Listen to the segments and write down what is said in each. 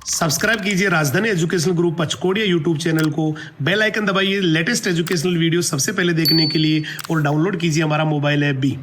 Subscribe कीजिए राजधानी educational group पचकोड़िया YouTube channel को, बेल आइकन दबाइए लेटेस्ट एजुकेशनल वीडियो सबसे पहले देखने के लिए और डाउनलोड कीजिए हमारा मोबाइल ऐप भी।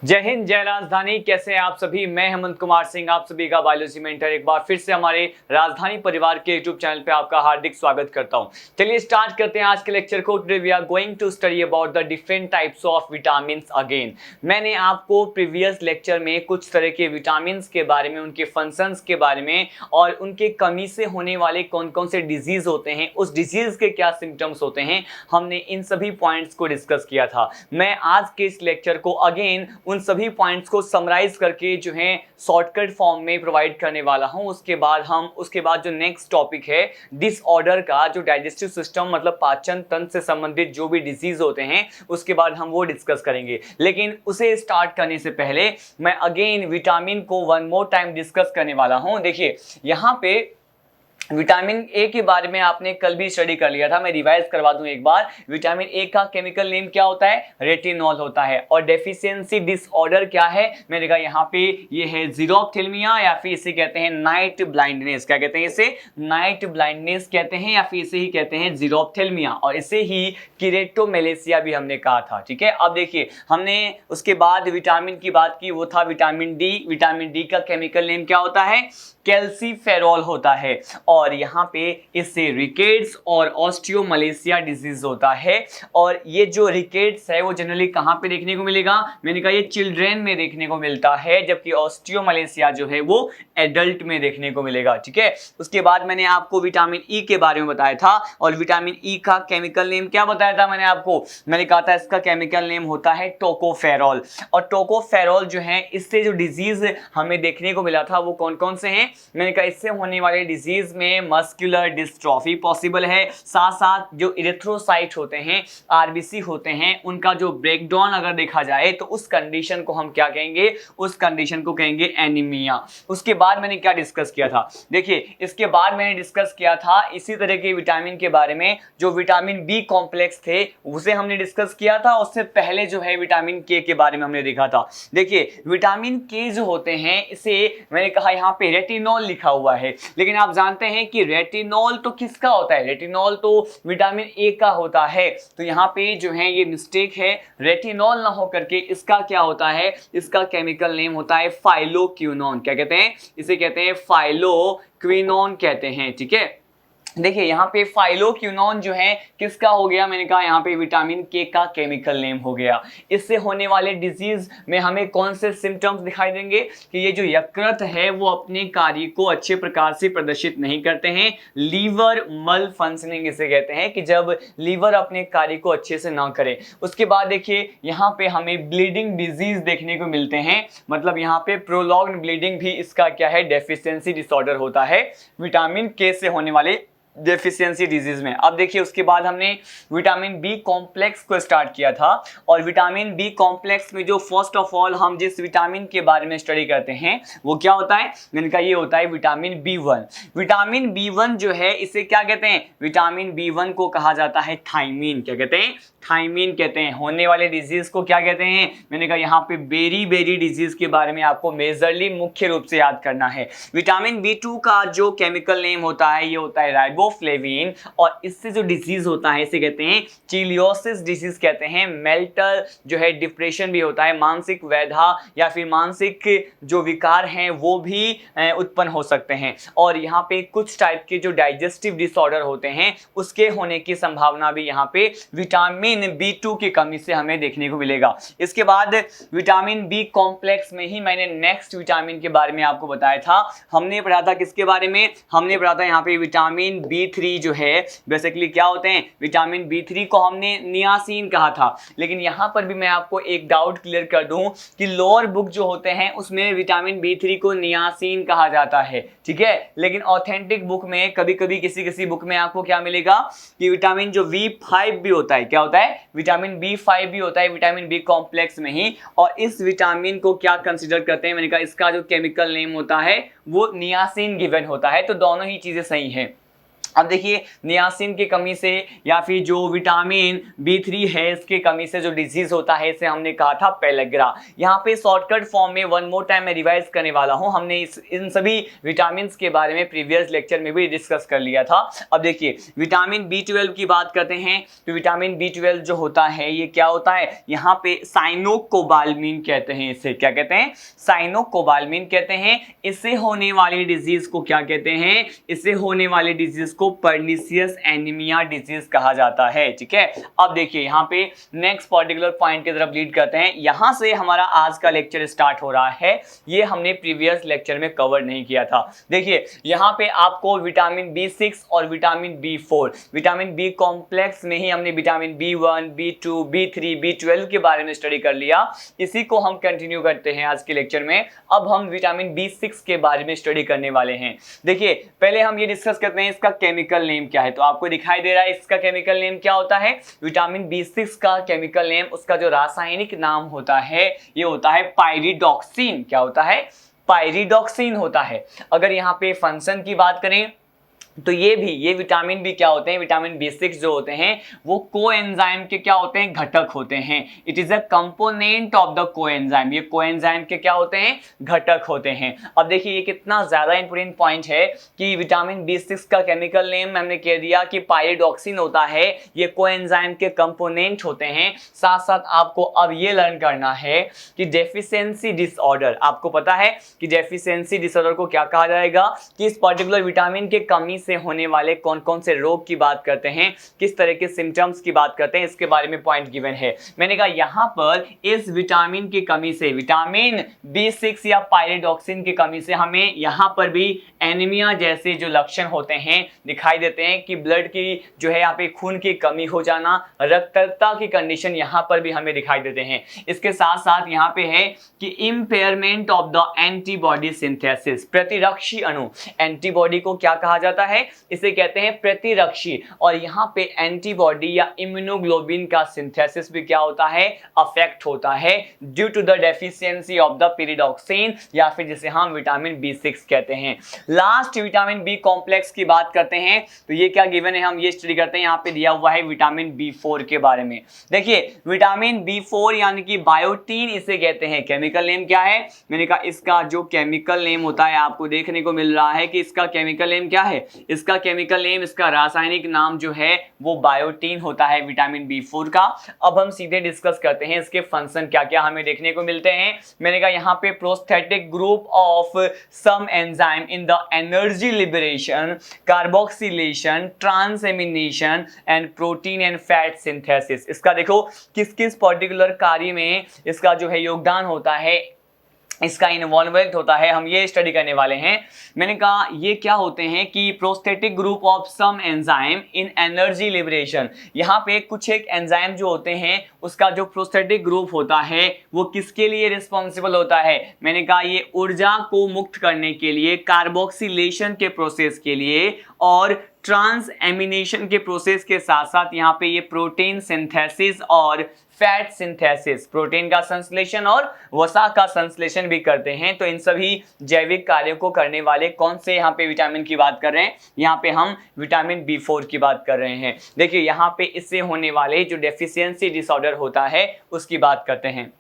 जय हिंद, जय राजधानी। कैसे हैं आप सभी? मैं हेमंत कुमार सिंह, आप सभी का बायोलॉजी मेंटर एक बार फिर से हमारे राजधानी परिवार के यूट्यूब चैनल पे आपका हार्दिक स्वागत करता हूं। चलिए स्टार्ट करते हैं आज के लेक्चर को। Today we are going to study about the different types of vitamin again. मैंने आपको प्रीवियस लेक्चर में कुछ तरह के विटामिन के बारे में, उनके फंक्शंस के बारे में और उनके कमी से होने वाले कौन कौन से डिजीज होते हैं, उस डिजीज के क्या सिम्टम्स होते हैं, हमने इन सभी पॉइंट्स को डिस्कस किया था। मैं आज के इस लेक्चर को अगेन उन सभी पॉइंट्स को समराइज करके जो है शॉर्टकट फॉर्म में प्रोवाइड करने वाला हूं। उसके बाद जो नेक्स्ट टॉपिक है डिसऑर्डर का, जो डाइजेस्टिव सिस्टम मतलब पाचन तंत्र से संबंधित जो भी डिजीज होते हैं, उसके बाद हम वो डिस्कस करेंगे। लेकिन उसे स्टार्ट करने से पहले मैं अगेन विटामिन को वन मोर टाइम डिस्कस करने वाला हूं। देखिए यहां पे विटामिन ए के बारे में आपने कल भी स्टडी कर लिया था, मैं रिवाइज करवा दूं एक बार। विटामिन ए का केमिकल नेम क्या होता है? रेटिनॉल होता है। और डेफिशिएंसी डिसऑर्डर क्या है? मैंने कहा यहाँ पे ये है ज़ीरोफ्थेल्मिया, या फिर इसे कहते हैं नाइट ब्लाइंडनेस। क्या कहते हैं इसे? नाइट ब्लाइंडनेस कहते हैं, या फिर इसे ही कहते हैं ज़ीरोफ्थेल्मिया, और इसे ही किरेटोमेलेसिया भी हमने कहा था। ठीक है, अब देखिए हमने उसके बाद विटामिन की बात की, वो था विटामिन डी। विटामिन डी का केमिकल नेम क्या होता है? कैल्सीफेरॉल होता है। और यहाँ पे इससे रिकेट्स और ऑस्टियोमलेशिया डिजीज होता है। और ये जो रिकेट्स है वो जनरली कहाँ पे देखने को मिलेगा? मैंने कहा ये चिल्ड्रेन में देखने को मिलता है, जबकि ऑस्टियोमलेशिया जो है वो एडल्ट में देखने को मिलेगा। ठीक है, उसके बाद मैंने आपको विटामिन ई के बारे में बताया था, और विटामिन ई का केमिकल नेम क्या बताया था मैंने आपको? मैंने कहा था इसका केमिकल नेम होता है टोकोफेरॉल। और टोकोफेरॉल जो है, इससे जो डिजीज हमें देखने को मिला था वो कौन कौन से हैं? मैंने कहा इससे होने वाले डिजीज में मस्कुलर डिस्ट्रॉफी पॉसिबल है, साथ साथ जो इरिथ्रोसाइट होते हैं, आरबीसी होते हैं, उनका जो ब्रेकडाउन अगर देखा जाए तो उस कंडीशन को हम क्या कहेंगे? उस कंडीशन को कहेंगे एनीमिया। उसके बाद मैंने क्या डिस्कस किया था? देखिए इसके बाद मैंने डिस्कस किया था इसी तरह के विटामिन के बारे में, जो विटामिन बी कॉम्प्लेक्स थे उसे हमने डिस्कस किया था। उससे पहले जो है विटामिन के बारे में हमने देखा था। देखिए विटामिन के जो होते हैं, इसे मैंने कहा यहाँ पे रेटिनॉल लिखा हुआ है, लेकिन आप जानते हैं कि रेटिनॉल तो किसका होता है? रेटिनॉल तो विटामिन ए का होता है। तो यहाँ पे जो है ये मिस्टेक है, रेटिनॉल ना होकर के इसका क्या होता है? इसका केमिकल नेम होता है फाइलोक्विनोन। क्या कहते हैं इसे? कहते हैं फाइलोक्विनोन कहते हैं। ठीक है, देखिए यहाँ पे फाइलोक्विनोन जो है किसका हो गया? मैंने कहा यहाँ पे विटामिन के का केमिकल नेम हो गया। इससे होने वाले डिजीज में हमें कौन से सिम्टम्स दिखाई देंगे? कि ये जो यकृत है वो अपने कार्य को अच्छे प्रकार से प्रदर्शित नहीं करते हैं। लीवर मल फंक्शनिंग इसे कहते हैं, कि जब लीवर अपने कार्य को अच्छे से ना करे। उसके बाद देखिए यहाँ पे हमें ब्लीडिंग डिजीज देखने को मिलते हैं, मतलब यहाँ पे प्रोलॉन्ग्ड ब्लीडिंग भी इसका क्या है? डेफिशिएंसी डिसऑर्डर होता है, विटामिन के से होने वाले डेफिशिएंसी डिजीज में। अब देखिए उसके बाद हमने विटामिन बी कॉम्प्लेक्स को स्टार्ट किया था, और विटामिन बी कॉम्प्लेक्स में जो फर्स्ट ऑफ ऑल हम जिस विटामिन के बारे में स्टडी करते हैं वो क्या होता है? मैंने कहा ये होता है विटामिन बी1। विटामिन बी1 जो है इसे क्या कहते हैं? विटामिन बी1 को कहा जाता है थायमीन। क्या कहते हैं? थायमीन कहते हैं। होने वाले डिजीज को क्या कहते हैं? मैंने कहा यहाँ पे बेरी डिजीज के बारे में आपको मेजरली मुख्य रूप से याद करना है। विटामिन बी2 का जो केमिकल नेम होता है ये होता है राइबोफ्लेविन, और इससे जो डिजीज होता है इसे कहते हैं चिलियोसिस डिजीज कहते हैं। मेंटल जो है डिप्रेशन भी होता है, मानसिक व्यधा या फिर मानसिक जो विकार हैं वो भी उत्पन्न हो सकते हैं। और यहाँ पे कुछ टाइप के जो डाइजेस्टिव डिसऑर्डर होते हैं उसके होने की संभावना भी यहाँ पे विटामिन बी2 की कमी से हमें देखने को मिलेगा। इसके बाद विटामिन बी कॉम्प्लेक्स में ही मैंने नेक्स्ट विटामिन के बारे में आपको बताया था। हमने पढ़ा था किसके बारे में? हमने पढ़ा था यहाँ पे विटामिन बी3 जो है बेसिकली क्या होते हैं? विटामिन बी3 को हमने नियासिन कहा था। लेकिन यहाँ पर भी मैं आपको एक डाउट क्लियर कर दूं कि लोअर बुक जो होते हैं उसमें विटामिन बी3 को नियासिन कहा जाता है। ठीक है, लेकिन ऑथेंटिक बुक में कभी कभी किसी बुक में आपको क्या मिलेगा कि विटामिन जो बी5 भी होता है, क्या होता है? विटामिन बी5 भी होता है विटामिन बी कॉम्प्लेक्स में ही। और इस विटामिन को क्या कंसीडर करते हैं? मैंने कहा इसका जो केमिकल नेम होता है वो नियासिन गिवन होता है। तो दोनों ही चीजें सही हैं। अब देखिए नियासिन की कमी से या फिर जो विटामिन B3 है इसकी कमी से जो डिजीज होता है इसे हमने कहा था पेलेग्रा। यहाँ पे शॉर्टकट फॉर्म में वन मोर टाइम मैं रिवाइज करने वाला हूँ। हमने इन सभी विटामिन के बारे में प्रीवियस लेक्चर में भी डिस्कस कर लिया था। अब देखिए विटामिन B12 की बात करते हैं तो विटामिन B12 जो होता है ये क्या होता है, यहाँ पे साइनोकोबाल्मिन कहते हैं। इसे क्या कहते हैं, साइनोकोबाल्मिन कहते हैं। इससे होने वाली डिजीज को क्या कहते हैं, इससे होने वाली डिजीज को पर्निशियस एनीमिया डिजीज कहा जाता है। ठीक है, अब देखिए यहाँ पे नेक्स्ट पर्टिकुलर पॉइंट की तरफ लीड करते हैं। यहां से हमारा आज का लेक्चर स्टार्ट हो रहा है, ये हमने प्रीवियस लेक्चर में कवर नहीं किया था। देखिए यहाँ पे आपको विटामिन B6 और vitamin B4, vitamin B complex में ही हमने vitamin B1, B2, B3, B12 के बारे में स्टडी कर लिया। इसी को हम कंटिन्यू करते हैं आज के लेक्चर में। अब हम विटामिन B6 के बारे में स्टडी करने वाले हैं। देखिए पहले हम ये डिस्कस करते हैं इसका केमिकल नेम क्या है। तो आपको दिखाई दे रहा है इसका केमिकल नेम क्या होता है, विटामिन B6 का केमिकल नेम, उसका जो रासायनिक नाम होता है ये होता है पायरिडॉक्सिन। क्या होता है, पायरिडॉक्सिन होता है। अगर यहाँ पे फंक्शन की बात करें तो ये विटामिन भी क्या होते हैं, विटामिन B6 जो होते हैं वो कोएंजाइम के क्या होते हैं, घटक होते हैं। It is a component of the coenzyme, ये कोएंजाइम के क्या होते हैं, घटक होते हैं। अब देखिए ये कितना ज्यादा इंपॉर्टेंट पॉइंट है कि विटामिन B6 का केमिकल नेम हमने कह दिया कि पायरिडॉक्सिन होता है, ये कोएंजाइम के कंपोनेंट होते हैं। साथ साथ आपको अब ये लर्न करना है कि डेफिशिएंसी डिसऑर्डर, आपको पता है कि डेफिशिएंसी डिसऑर्डर को क्या कहा जाएगा, कि इस पर्टिकुलर विटामिन के कमी से होने वाले कौन कौन से रोग की बात करते हैं, किस तरह के सिम्टम्स की बात करते हैं, इसके बारे में पॉइंट गिवन है। मैंने कहा यहां पर इस विटामिन की कमी से, विटामिन B6 या पायरिडॉक्सिन की कमी से हमें यहां पर भी एनीमिया जैसे जो लक्षण होते हैं दिखाई देते हैं कि ब्लड की जो है यहाँ पे खून की कमी हो जाना, रक्तता की कंडीशन यहां पर भी हमें दिखाई देते हैं। इसके साथ साथ यहाँ पे है कि impairment of the antibody synthesis, प्रतिरक्षी अणु, एंटीबॉडी को क्या कहा जाता है, इसे कहते हैं प्रतिरक्षी। और यहाँ पे एंटीबॉडी या इम्यूनोग्लोबिन का सिंथेसिस भी क्या होता है, अफेक्ट होता है due to the deficiency of the pyridoxine या फिर जिसे हम विटामिन B6 कहते हैं। लास्ट विटामिन बी कॉम्प्लेक्स की बात करते हैं तो ये क्या गिवन है, हम ये स्टडी करते हैं। यहाँ पे दिया हुआ है विटामिन B4 के बारे में। देखिए विटामिन B4 यानी कि बायोटीन इसे कहते हैं। केमिकल नेम क्या है, मैंने कहा इसका जो केमिकल नेम होता है आपको देखने को मिल रहा है कि इसका केमिकल नेम क्या है, इसका केमिकल नेम, इसका रासायनिक नाम जो है वो बायोटीन होता है विटामिन B4 का। अब हम सीधे डिस्कस करते हैं इसके फंक्शन क्या क्या हमें देखने को मिलते हैं। मैंने कहा यहाँ पे prosthetic group of some enzyme in the energy liberation, carboxylation, transamination and protein and fat synthesis. इसका देखो किस किस पर्टिकुलर कार्य में इसका जो है योगदान होता है, इसका इन्वॉल्वमेंट होता है, हम ये स्टडी करने वाले हैं। मैंने कहा ये क्या होते हैं कि prosthetic group of some enzyme in energy liberation, यहाँ पे कुछ एक एंजाइम जो होते हैं उसका जो प्रोस्थेटिक ग्रुप होता है वो किसके लिए रिस्पॉन्सिबल होता है, मैंने कहा ये ऊर्जा को मुक्त करने के लिए, कार्बोक्सिलेशन के प्रोसेस के लिए और ट्रांसएमिनेशन के प्रोसेस के साथ साथ यहाँ पे ये प्रोटीन सिंथेसिस और फैट सिंथेसिस, प्रोटीन का संश्लेषण और वसा का संश्लेषण भी करते हैं। तो इन सभी जैविक कार्यों को करने वाले कौन से यहाँ पे विटामिन की बात कर रहे हैं, यहाँ पे हम विटामिन B4 की बात कर रहे हैं। देखिए यहाँ पे इससे होने वाले जो डेफिशिएंसी डिसऑर्डर होता है उसकी बात करते हैं।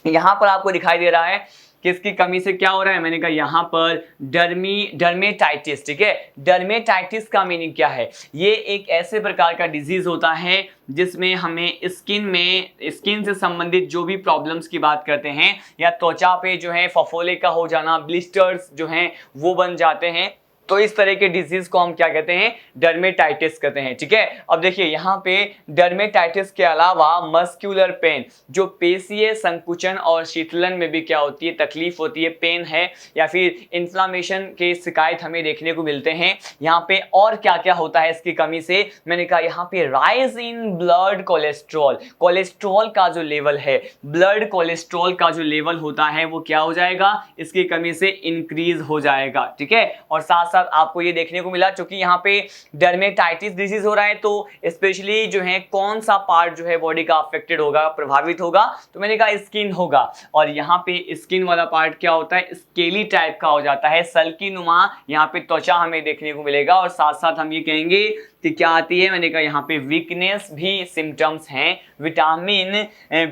यहाँ पर आपको दिखाई दे रहा है किसकी कमी से क्या हो रहा है, मैंने कहा यहाँ पर डर्मेटाइटिस। ठीक है, डर्मेटाइटिस का मीनिंग क्या है, ये एक ऐसे प्रकार का डिजीज होता है जिसमें हमें स्किन से संबंधित जो भी प्रॉब्लम्स की बात करते हैं या त्वचा पे जो है फफोले का हो जाना, ब्लिस्टर्स जो हैं वो बन जाते हैं, तो इस तरह के डिजीज को हम क्या कहते हैं, डर्मेटाइटिस कहते हैं। ठीक है, अब देखिए यहाँ पे डर्मेटाइटिस के अलावा मस्कुलर पेन, जो पेशीय संकुचन और शीतलन में भी क्या होती है, तकलीफ होती है, पेन है या फिर इन्फ्लामेशन के शिकायत हमें देखने को मिलते हैं। यहाँ पे और क्या क्या होता है इसकी कमी से, मैंने कहा यहाँ पे rise in blood cholesterol, cholesterol का जो लेवल है, ब्लड कोलेस्ट्रॉल का जो लेवल होता है वो क्या हो जाएगा, इसकी कमी से इंक्रीज हो जाएगा। ठीक है, और साथ साथ आपको ये देखने को मिला, क्योंकि यहाँ पे डर्मेटाइटिस डिजीज हो रहा है, तो स्पेशली जो है कौन सा पार्ट जो है बॉडी का अफेक्टेड होगा, प्रभावित होगा, तो मैंने कहा स्किन होगा। और यहाँ पे स्किन वाला पार्ट क्या होता है, स्केली टाइप का हो जाता है, सल्की नुमा यहाँ पे त्वचा हमें देखने को मिलेगा। और साथ साथ हम ये कहेंगे कि क्या आती है, मैंने कहा यहाँ पे वीकनेस भी सिम्टम्स हैं। विटामिन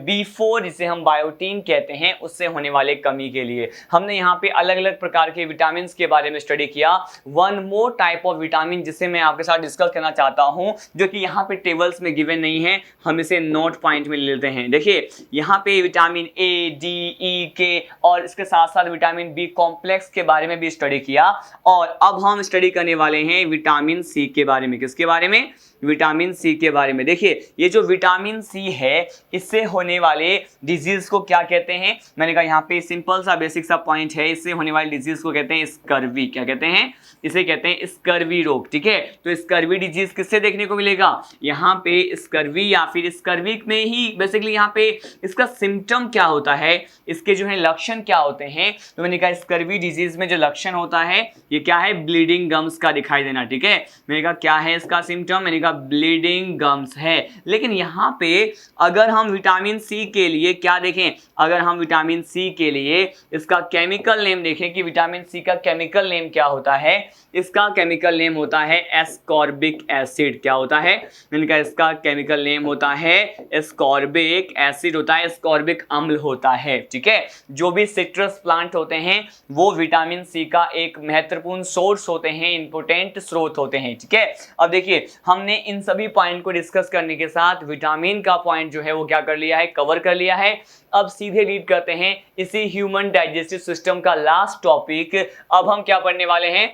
B4 जिसे हम बायोटीन कहते हैं, उससे होने वाले कमी के लिए हमने यहाँ पे अलग अलग प्रकार के विटामिन के बारे में स्टडी किया। One more type of vitamin जिसे मैं आपके साथ डिस्कस करना चाहता हूँ, जो कि यहाँ पे टेबल्स में गिवन नहीं है, हम इसे नोट पॉइंट में ले लेते हैं। देखिए यहाँ पे vitamin A, D, E, K और इसके साथ साथ विटामिन B कॉम्प्लेक्स के बारे में भी स्टडी किया। और अब हम स्टडी करने वाले हैं विटामिन C के बारे में। किसके बारे में? विटामिन सी के बारे में। देखिए ये जो विटामिन सी है, इससे होने वाले डिजीज को क्या कहते हैं, मैंने कहा यहाँ पे सिंपल सा बेसिक सा पॉइंट है, इससे होने वाले डिजीज को कहते हैं स्कर्वी। क्या कहते हैं? इसे कहते हैं स्कर्वी रोग। ठीक है, तो स्कर्वी डिजीज किससे देखने को मिलेगा? यहाँ पे स्कर्वी या फिर स्कर्वी में ही बेसिकली यहाँ पे इसका सिम्टम क्या होता है, इसके जो है लक्षण क्या होते हैं। तो मैंने कहा स्कर्वी डिजीज में जो लक्षण होता है ये क्या है, ब्लीडिंग गम्स का दिखाई देना। ठीक है, मैंने कहा क्या है इसका सिम्टम, मैंने कहा ब्लीडिंग गम्स है। लेकिन यहाँ पे अगर हम विटामिन सी के लिए क्या देखें, अगर हम विटामिन सी के लिए इसका केमिकल नेम देखें कि विटामिन सी का केमिकल नेम क्या होता है, इसका केमिकल नेम होता है एस्कॉर्बिक एसिड। क्या होता है? मैंने कहा इसका केमिकल नेम होता है एस्कॉर्बिक एसिड होता है, एस्कॉर्बिक अम्ल होता है। ठीक है, जो भी सिट्रस प्लांट होते हैं वो विटामिन सी का एक महत्वपूर्ण सोर्स होते हैं, इंपोर्टेंट स्रोत होते हैं। ठीक है, अब देखिए हमने इन सभी पॉइंट को डिस्कस करने के साथ विटामिन का पॉइंट जो है वो क्या कर लिया है, कवर कर लिया है। अब सीधे लीड करते हैं इसी ह्यूमन डाइजेस्टिव सिस्टम का लास्ट टॉपिक। अब हम क्या पढ़ने वाले हैं,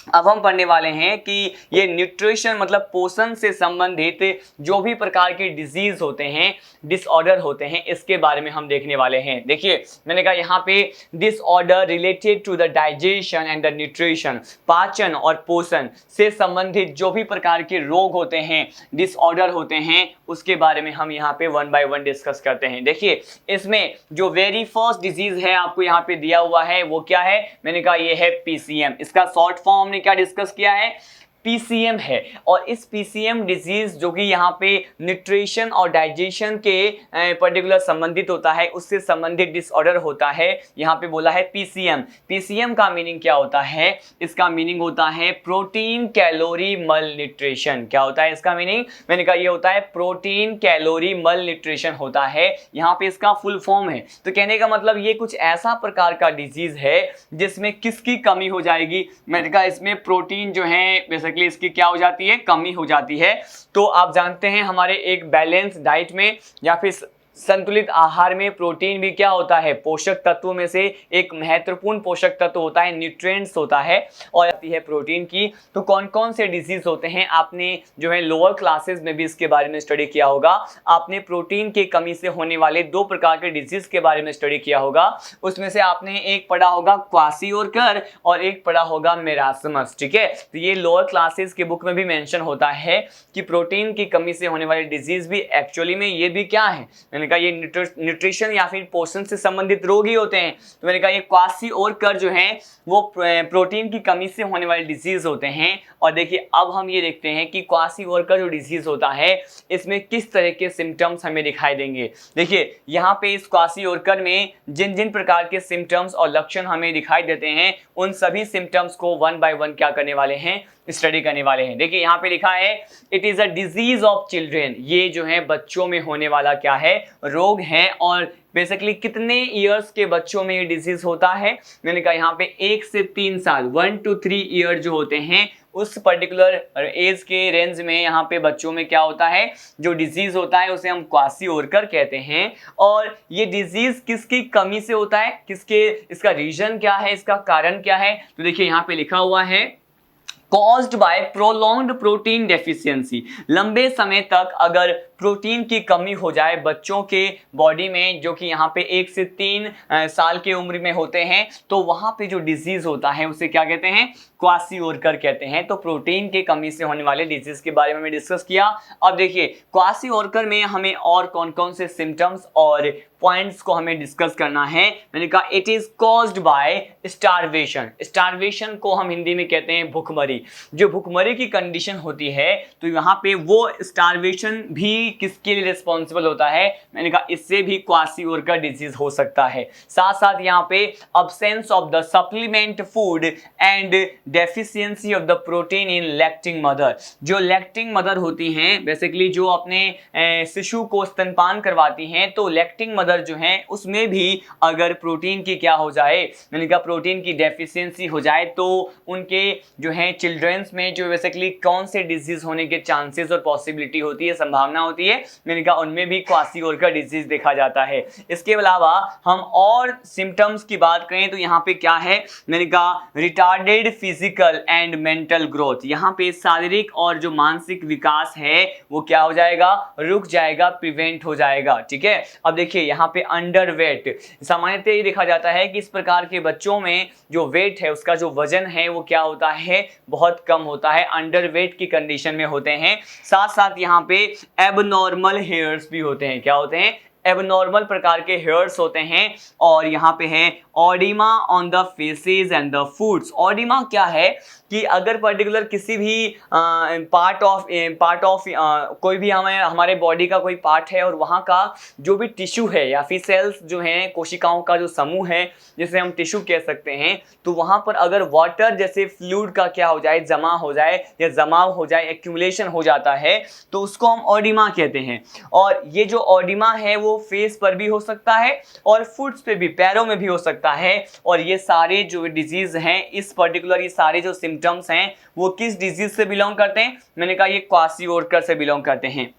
अब हम पढ़ने वाले हैं कि ये न्यूट्रिशन मतलब पोषण से संबंधित जो भी प्रकार के डिजीज होते हैं, डिसऑर्डर होते हैं, इसके बारे में हम देखने वाले हैं। देखिए मैंने कहा यहाँ पे disorder related to the digestion and the nutrition, पाचन और पोषण से संबंधित जो भी प्रकार के रोग होते हैं, डिसऑर्डर होते हैं, उसके बारे में हम यहाँ पे वन बाय वन डिस्कस करते हैं। देखिए इसमें जो वेरी फर्स्ट डिजीज है आपको यहाँ पे दिया हुआ है वो क्या है, मैंने कहा ये है PCM। इसका शॉर्ट फॉर्म ने क्या डिस्कस किया है, PCM है। और इस PCM डिजीज जो कि यहाँ पे न्यूट्रिशन और डाइजेशन के पर्टिकुलर संबंधित होता है, उससे संबंधित डिसऑर्डर होता है, यहाँ पे बोला है PCM। PCM का मीनिंग क्या होता है, इसका मीनिंग होता है प्रोटीन कैलोरी मल न्यूट्रिशन। क्या होता है इसका मीनिंग, मैंने कहा ये होता है प्रोटीन कैलोरी मल न्यूट्रिशन होता है, यहाँ पे इसका फुल फॉर्म है। तो कहने का मतलब ये कुछ ऐसा प्रकार का डिजीज है जिसमें किसकी कमी हो जाएगी, मैंने कहा इसमें प्रोटीन जो है इसकी क्या हो जाती है, कमी हो जाती है। तो आप जानते हैं हमारे एक बैलेंस डाइट में या फिर संतुलित आहार में प्रोटीन भी क्या होता है, पोषक तत्वों में से एक महत्वपूर्ण पोषक तत्व होता है, न्यूट्रिएंट्स होता है। और आती है प्रोटीन की, तो कौन कौन से डिजीज होते हैं, आपने जो है लोअर क्लासेस में भी इसके बारे में स्टडी किया होगा। आपने प्रोटीन की कमी से होने वाले दो प्रकार के डिजीज के बारे में स्टडी किया होगा। उसमें से आपने एक पढ़ा होगा क्वासिओरकर और एक पढ़ा होगा मेरास्मस। ठीक है, तो ये लोअर क्लासेस के बुक में भी मेंशन होता है कि प्रोटीन की कमी से होने वाले डिजीज भी एक्चुअली में ये भी क्या है, मैंने कहा ये न्यूट्रिशन या फिर पोषण से संबंधित रोग ही होते हैं। तो मैंने कहा ये क्वासिओरकर जो है वो प्रोटीन की कमी से होने वाले डिजीज होते हैं। और देखिए अब हम ये देखते हैं कि क्वासिओरकर जो डिजीज होता है इसमें किस तरह के सिम्टम्स हमें दिखाई देंगे। देखिए यहाँ पे इस क्वासिओरकर में जिन जिन प्रकार के सिम्टम्स और लक्षण हमें दिखाई देते हैं, उन सभी सिम्टम्स को वन बाय वन क्या करने वाले हैं, स्टडी करने वाले हैं। देखिए यहाँ पे लिखा है it is a disease of children, ये जो है बच्चों में होने वाला क्या है, रोग है। और बेसिकली कितने ईयर्स के बच्चों में ये डिजीज होता है, मैंने कहा यहाँ पे 1 से 3 साल 1 to 3 ईयर जो होते हैं, उस पर्टिकुलर एज के रेंज में यहाँ पे बच्चों में क्या होता है, जो डिजीज होता है उसे हम क्वासिओरकर कहते हैं। और ये डिजीज किसकी कमी से होता है, किसके, इसका रीजन क्या है, इसका कारण क्या है। तो देखिए यहाँ पे लिखा हुआ है caused by prolonged protein deficiency, लंबे समय तक अगर प्रोटीन की कमी हो जाए बच्चों के बॉडी में, जो कि यहाँ पे 1 से 3 साल की उम्र में होते हैं, तो वहाँ पे जो डिजीज होता है उसे क्या कहते हैं, क्वासिओरकर कहते हैं। तो प्रोटीन की कमी से होने वाले डिजीज के बारे में हमने डिस्कस किया। अब देखिए क्वासिओरकर में हमें और कौन कौन से सिम्टम्स और पॉइंट्स को हमें डिस्कस करना है। मैंने कहा it is caused by starvation. Starvation को हम हिंदी में कहते हैं भूखमरी। जो भूखमरी की कंडीशन होती है, तो यहाँ पे वो स्टारवेशन भी किसके लिए रिस्पॉन्सिबल होता है, मैंने कहा इससे भी क्वासिओरकर डिजीज हो सकता है। साथ साथ यहाँ पे absence of the supplement food and deficiency of the protein in lactating mother. जो लैक्टिंग मदर होती हैं, बेसिकली जो अपने शिशु को स्तनपान करवाती हैं, तो लैक्टिंग मदर जो है उसमें भी अगर प्रोटीन की क्या हो जाए, मैंने कहा प्रोटीन की डेफिशिएंसी हो जाए, तो उनके जो है चिल्ड्रंस में जो बेसिकली कौन से डिजीज होने के चांसेस और पॉसिबिलिटी होती है, संभावना होती है, मैंने कहा उनमें भी क्वासिओरकर डिजीज देखा जाता है। इसके अलावा हम और सिम्टम्स की बात करें तो यहाँ पे क्या है, मैंने कहा retarded physical and mental growth. यहाँ पे शारीरिक और जो मानसिक विकास है वो क्या हो जाएगा, रुक जाएगा, प्रिवेंट हो जाएगा। ठीक है, अब देखिए यहाँ पे अंडरवेट, सामान्यतः ये देखा जाता है कि इस प्रकार के बच्चों में जो वेट है, उसका जो वजन है वो क्या होता है, बहुत कम होता है, अंडरवेट की कंडीशन में होते हैं। साथ साथ यहाँ पे एबनॉर्मल हेयर्स भी होते हैं। क्या होते हैं, एबनॉर्मल प्रकार के हेयर्स होते हैं। और यहाँ पे है oedema on the faces and the foods. Oedema क्या है कि अगर पर्टिकुलर किसी भी पार्ट ऑफ कोई भी हमारे बॉडी का कोई पार्ट है और वहाँ का जो भी टिश्यू है या फिर सेल्स जो हैं, कोशिकाओं का जो समूह है जिसे हम टिश्यू कह सकते हैं, तो वहाँ पर अगर वाटर जैसे फ्लूइड का क्या हो जाए, जमा हो जाए या जमाव हो जाए, एक्यूमुलेशन हो जाता है, तो उसको हम ऑडिमा कहते हैं। और ये जो ऑडिमा है वो फेस पर भी हो सकता है और फुट्स पे भी, पैरों में भी हो सकता है। और ये सारे जो डिजीज हैं, इस पर्टिकुलर ये सारे जो सिम्टम्स हैं वो किस डिजीज से बिलोंग करते हैं, मैंने कहा ये क्वासिओरकर से बिलोंग करते हैं।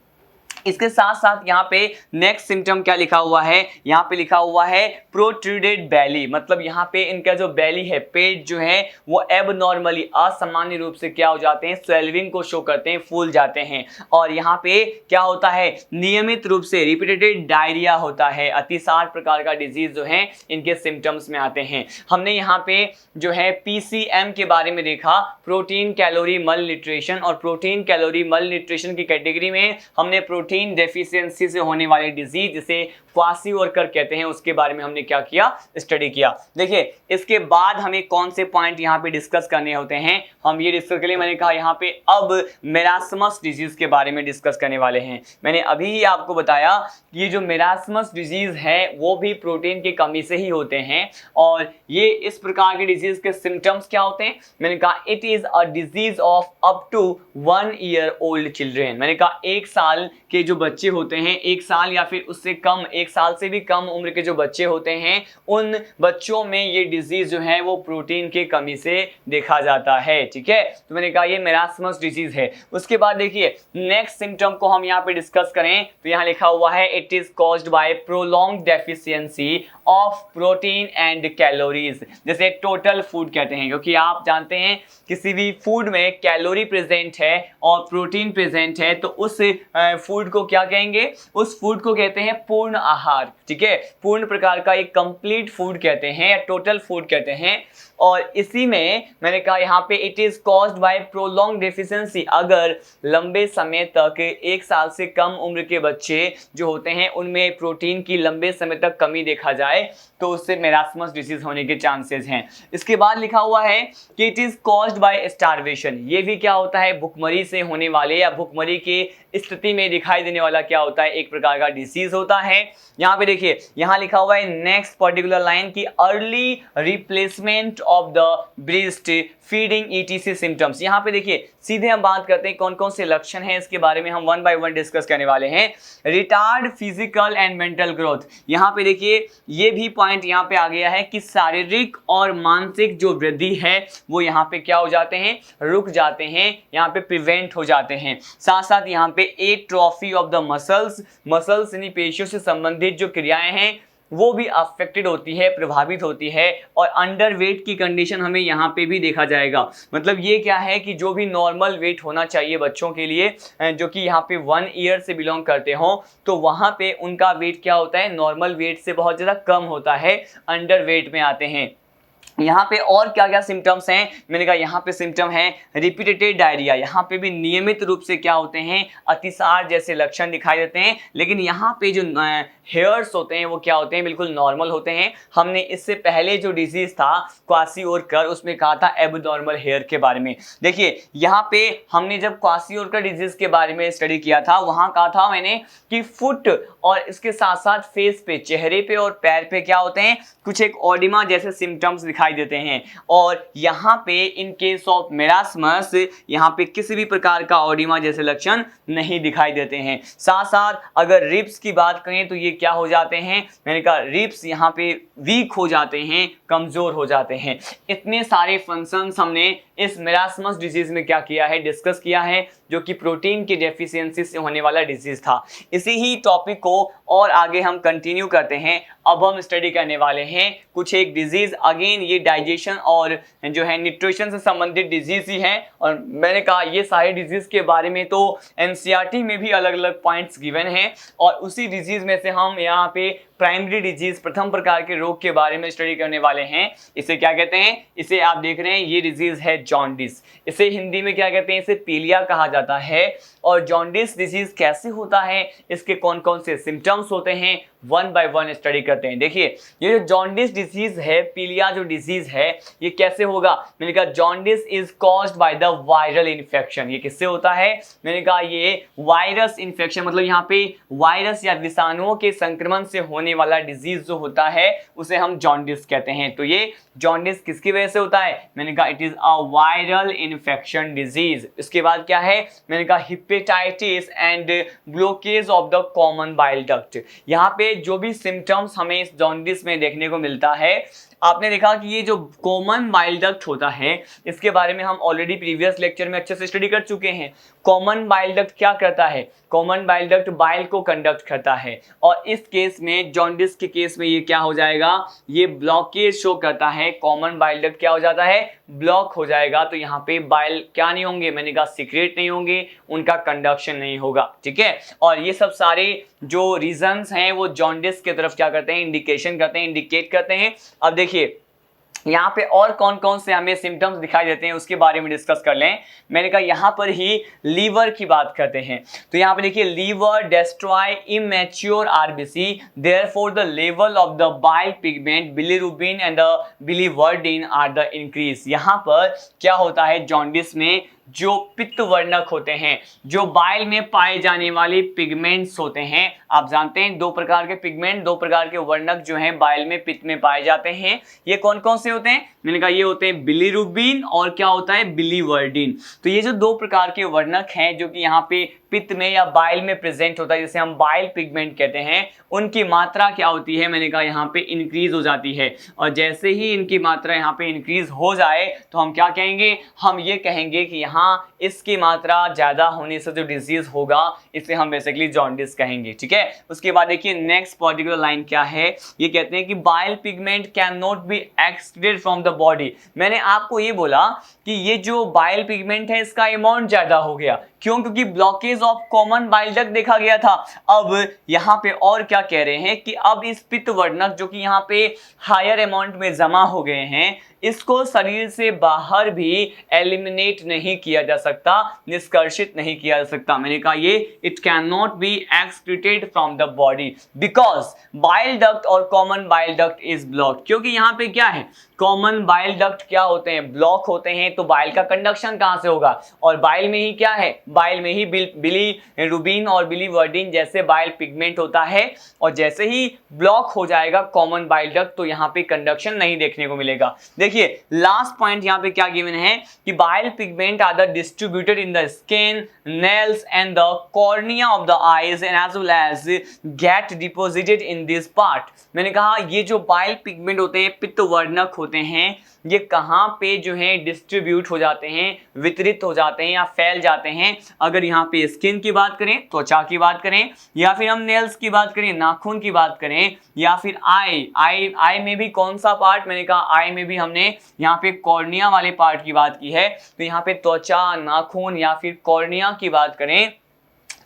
इसके साथ साथ यहाँ पे नेक्स्ट सिम्टम क्या लिखा हुआ है, यहाँ पे लिखा हुआ है प्रोट्रूडेड बेली। मतलब यहाँ पे इनका जो बेली है, पेट जो है वो एबनॉर्मली, असामान्य रूप से क्या हो जाते हैं, स्वेलिंग को शो करते हैं, फूल जाते हैं। और यहाँ पे क्या होता है, नियमित रूप से रिपीटेड डायरिया होता है। अतिसार प्रकार का डिजीज जो है इनके सिम्टम्स में आते हैं। हमने यहाँ पे जो है PCM के बारे में देखा, प्रोटीन कैलोरी मल न्यूट्रिशन, और प्रोटीन कैलोरी मल न्यूट्रिशन की कैटेगरी में हमने प्रोटीन डेफिशिएंसी से होने वाले डिजीज जिसे क्वासिओरकर कहते हैं उसके बारे में हमने क्या किया, स्टडी किया। देखिए इसके बाद हमें कौन से पॉइंट यहाँ पे डिस्कस करने होते हैं, हम ये डिस्कस के लिए मैंने कहा यहाँ पे अब मेरास्मस डिजीज के बारे में डिस्कस करने वाले हैं। मैंने अभी ही आपको बताया कि ये जो मेरास्मस डिजीज है वो भी प्रोटीन की कमी से ही होते हैं। और ये इस प्रकार के डिजीज के सिम्टम्स क्या होते हैं, मैंने कहा it is a disease of up to 1 year old children. मैंने कहा 1 साल के जो बच्चे होते हैं, 1 साल या फिर उससे कम, 1 साल से भी कम उम्र के जो बच्चे होते हैं, उन बच्चों में ये डिजीज जो है वो प्रोटीन की कमी से देखा जाता है। ठीक है, तो मैंने कहा ये मेरास्मस डिजीज है। उसके बाद देखिए नेक्स्ट सिम्टम को हम यहाँ पे डिस्कस करें तो यहाँ लिखा हुआ है it is caused by prolonged deficiency of protein and calories. जैसे टोटल फूड कहते हैं, क्योंकि आप जानते हैं किसी भी फूड में कैलोरी प्रेजेंट है और प्रोटीन प्रेजेंट है, तो उस फूड को क्या कहेंगे, उस फूड को कहते हैं पूर्ण आहार। ठीक है, पूर्ण प्रकार का एक कंप्लीट फूड कहते हैं या टोटल फूड कहते हैं। और इसी में मैंने कहा यहाँ पे it is caused by prolong deficiency. अगर लंबे समय तक 1 साल से कम उम्र के बच्चे जो होते हैं उनमें प्रोटीन की लंबे समय तक कमी देखा जाए तो उससे मेरास्मस डिजीज होने के चांसेस हैं। इसके बाद लिखा हुआ है कि it is caused by starvation. ये भी क्या होता है, भुखमरी से होने वाले या भुखमरी की स्थिति में दिखाई देने वाला क्या होता है, एक प्रकार का डिसीज होता है। यहाँ पे देखिए यहाँ लिखा हुआ है नेक्स्ट पर्टिकुलर लाइन की early replacement of the breast feeding ETC symptoms. यहाँ पे देखिए सीधे हम बात करते हैं कौन कौन से लक्षण हैं, इसके बारे में हम 1 by 1 डिस्कस करने वाले हैं। Retard physical and mental growth, यहाँ पे देखिए ये भी पॉइंट यहाँ पे आ गया है कि शारीरिक और मानसिक जो वृद्धि है वो यहाँ पे क्या हो जाते हैं, रुक जाते हैं, यहाँ पे प्रिवेंट हो जाते हैं। साथ साथ यहाँ पे atrophy of the muscles, muscles यानी पेशियों से संबंधित जो क्रियाएं हैं वो भी अफेक्टेड होती है, प्रभावित होती है। और अंडर वेट की कंडीशन हमें यहाँ पे भी देखा जाएगा। मतलब ये क्या है कि जो भी नॉर्मल वेट होना चाहिए बच्चों के लिए, जो कि यहाँ पे 1 ईयर से बिलोंग करते हो, तो वहाँ पे उनका वेट क्या होता है, नॉर्मल वेट से बहुत ज़्यादा कम होता है, अंडर वेट में आते हैं। यहाँ पे और क्या क्या सिम्टम्स हैं, मैंने कहा यहाँ पे सिम्टम है रिपीटेड डायरिया। यहाँ पे भी नियमित रूप से क्या होते हैं, अतिसार जैसे लक्षण दिखाई देते हैं। लेकिन यहाँ पे जो हेयर्स होते हैं वो क्या होते हैं, बिल्कुल नॉर्मल होते हैं। हमने इससे पहले जो डिजीज था क्वासिओरकर, उसमें कहा था एबनॉर्मल हेयर के बारे में। देखिए यहाँ पे हमने जब क्वासिओरकर डिजीज के बारे में स्टडी किया था, वहाँ कहा था मैंने कि फुट और इसके साथ साथ फेस पे, चेहरे पे और पैर पे क्या होते हैं, कुछ एक ऑडिमा जैसे सिम्टम्स दिखाई देते हैं। और यहाँ पे इन केस ऑफ मेरास्मस यहाँ पे किसी भी प्रकार का ऑडिमा जैसे लक्षण नहीं दिखाई देते हैं। साथ साथ अगर रिब्स की बात करें तो ये क्या हो जाते हैं, मैंने कहा रिब्स यहाँ पे वीक हो जाते हैं, कमजोर हो जाते हैं। इतने सारे फंक्शंस हमने इस मेरास्मस डिजीज में क्या किया है, डिस्कस किया है, जो कि प्रोटीन की डेफिशिएंसी से होने वाला डिजीज था। इसी ही टॉपिक को और आगे हम कंटिन्यू करते हैं। अब हम स्टडी करने वाले हैं कुछ एक डिजीज, अगेन ये डाइजेशन और जो है न्यूट्रिशन से संबंधित डिजीज ही है। और मैंने कहा ये सारे डिजीज के बारे में तो एनसीईआरटी में भी अलग अलग पॉइंट्स गिवन हैं, और उसी डिजीज में से हम यहाँ पे प्राइमरी डिजीज, प्रथम प्रकार के रोग के बारे में स्टडी करने वाले हैं। इसे क्या कहते हैं, इसे आप देख रहे हैं, ये डिजीज है जॉन्डिस। इसे हिंदी में क्या कहते हैं, इसे पीलिया कहा जाता है। और जॉन्डिस डिजीज कैसे होता है, इसके कौन कौन से सिम्टम्स होते हैं, वन बाय वन स्टडी करते हैं। देखिए ये जो जॉन्डिस डिजीज है, पीलिया जो डिजीज है, ये कैसे होगा, मैंने कहा jaundice is caused by the viral infection. ये किससे होता है, मैंने कहा ये वायरस इन्फेक्शन, मतलब यहाँ पे वायरस या विषाणुओं के संक्रमण से होने वाला डिजीज जो होता है उसे हम जॉन्डिस कहते हैं। तो ये जॉन्डिस किसकी वजह से होता है, मैंने कहा it is a viral infection disease. इसके बाद क्या है, मैंने कहा hepatitis and blockage of the common bile duct. यहाँ पे जो भी सिम्टम्स हमें इस जॉन्डिस में देखने को मिलता है, आपने देखा कि ये जो कॉमन बाइल डक्ट होता है, इसके बारे में हम ऑलरेडी प्रीवियस लेक्चर में अच्छे से स्टडी कर चुके हैं। कॉमन बाइल डक्ट क्या करता है, कॉमन बाइल डक्ट बाइल को कंडक्ट करता है, और इस केस में जॉन्डिस के केस में ये क्या हो जाएगा, ये ब्लॉकेज शो करता है। कॉमन बाइल डक्ट क्या हो जाता है, ब्लॉक हो जाएगा। तो यहाँ पे बाइल क्या नहीं होंगे, मैंने कहा सीक्रेट नहीं होंगे, उनका कंडक्शन नहीं होगा, ठीक है। और ये सब सारे जो रीजंस हैं वो जॉन्डिस की तरफ क्या करते हैं, इंडिकेशन करते हैं, इंडिकेट करते हैं। अब देखिए यहाँ पे और कौन कौन से हमें सिम्टम्स दिखाई देते हैं उसके बारे में डिस्कस कर लें। मैंने कहा यहाँ पर ही लीवर की बात करते हैं। तो यहाँ पे देखिए liver destroy immature RBC, therefore the level of the bile pigment bilirubin and the biliverdin are the increase. यहाँ पर क्या होता है, जॉन्डिस में जो पित्त वर्णक होते हैं, जो बाइल में पाए जाने वाले पिगमेंट्स होते हैं, आप जानते हैं दो प्रकार के पिगमेंट, दो प्रकार के वर्णक जो हैं बाइल में, पित्त में पाए जाते हैं। ये कौन कौन से होते हैं, मैंने कहा ये होते हैं बिलीरुबिन और क्या होता है, बिलीवर्डिन। तो ये जो दो प्रकार के वर्णक हैं जो कि यहाँ पे पित्त में या बाइल में प्रेजेंट होता है, जिसे हम बाइल पिगमेंट कहते हैं, उनकी मात्रा क्या होती है, मैंने कहा यहाँ पे इंक्रीज हो जाती है। और जैसे ही इनकी मात्रा यहाँ पे इंक्रीज हो जाए तो हम क्या कहेंगे, हम ये कहेंगे कि यहाँ इसकी मात्रा ज्यादा होने से जो डिजीज होगा इसे हम बेसिकली जॉन्डिस कहेंगे, ठीक है। उसके बाद देखिए नेक्स्ट पर्टिकुलर लाइन क्या है, ये कहते हैं कि bile pigment can not be excreted from the body. मैंने आपको ये बोला कि ये जो बाइल पिगमेंट है इसका अमाउंट ज्यादा हो गया, क्यों, क्योंकि blockage of common bile duct देखा गया था। अब यहाँ पे और क्या कह रहे हैं कि अब इस पित्त वर्णक जो कि यहाँ पे हायर अमाउंट में जमा हो गए हैं, इसको शरीर से बाहर भी एलिमिनेट नहीं किया जा सकता, निष्कर्षित नहीं किया जा सकता। मैंने कहा ये it cannot be excreted from the body because bile duct और common bile duct is blocked. क्योंकि यहाँ पे क्या है, कॉमन बाइल डक्ट क्या होते हैं, ब्लॉक होते हैं, तो बाइल का कंडक्शन कहाँ से होगा, और बाइल में ही क्या है, बाइल में ही बिलीरुबिन और बिलीवर्डिन जैसे बाइल पिगमेंट होता है। और जैसे ही ब्लॉक हो जाएगा कॉमन बाइल डक्ट तो यहाँ पे कंडक्शन नहीं देखने को मिलेगा। देखिए लास्ट पॉइंट यहाँ पे क्या गिवन है कि bile pigment are the distributed in the skin, nails and the cornea of the eyes and as well as get deposited in this part. मैंने कहा ये जो बाइल पिगमेंट होते हैं, पित्त वर्णक होते होते हैं ये कहाँ पे जो है डिस्ट्रीब्यूट हो जाते हैं, वितरित हो जाते हैं या फैल जाते हैं। अगर यहाँ पे स्किन की बात करें, त्वचा की बात करें, या फिर हम नेल्स की बात करें, नाखून की बात करें, या फिर आई में भी कौन सा पार्ट, मैंने कहा आई में भी हमने यहाँ पे कॉर्निया वाले पार्ट की बात की है। तो यहाँ पे त्वचा, नाखून या फिर कॉर्निया की बात करें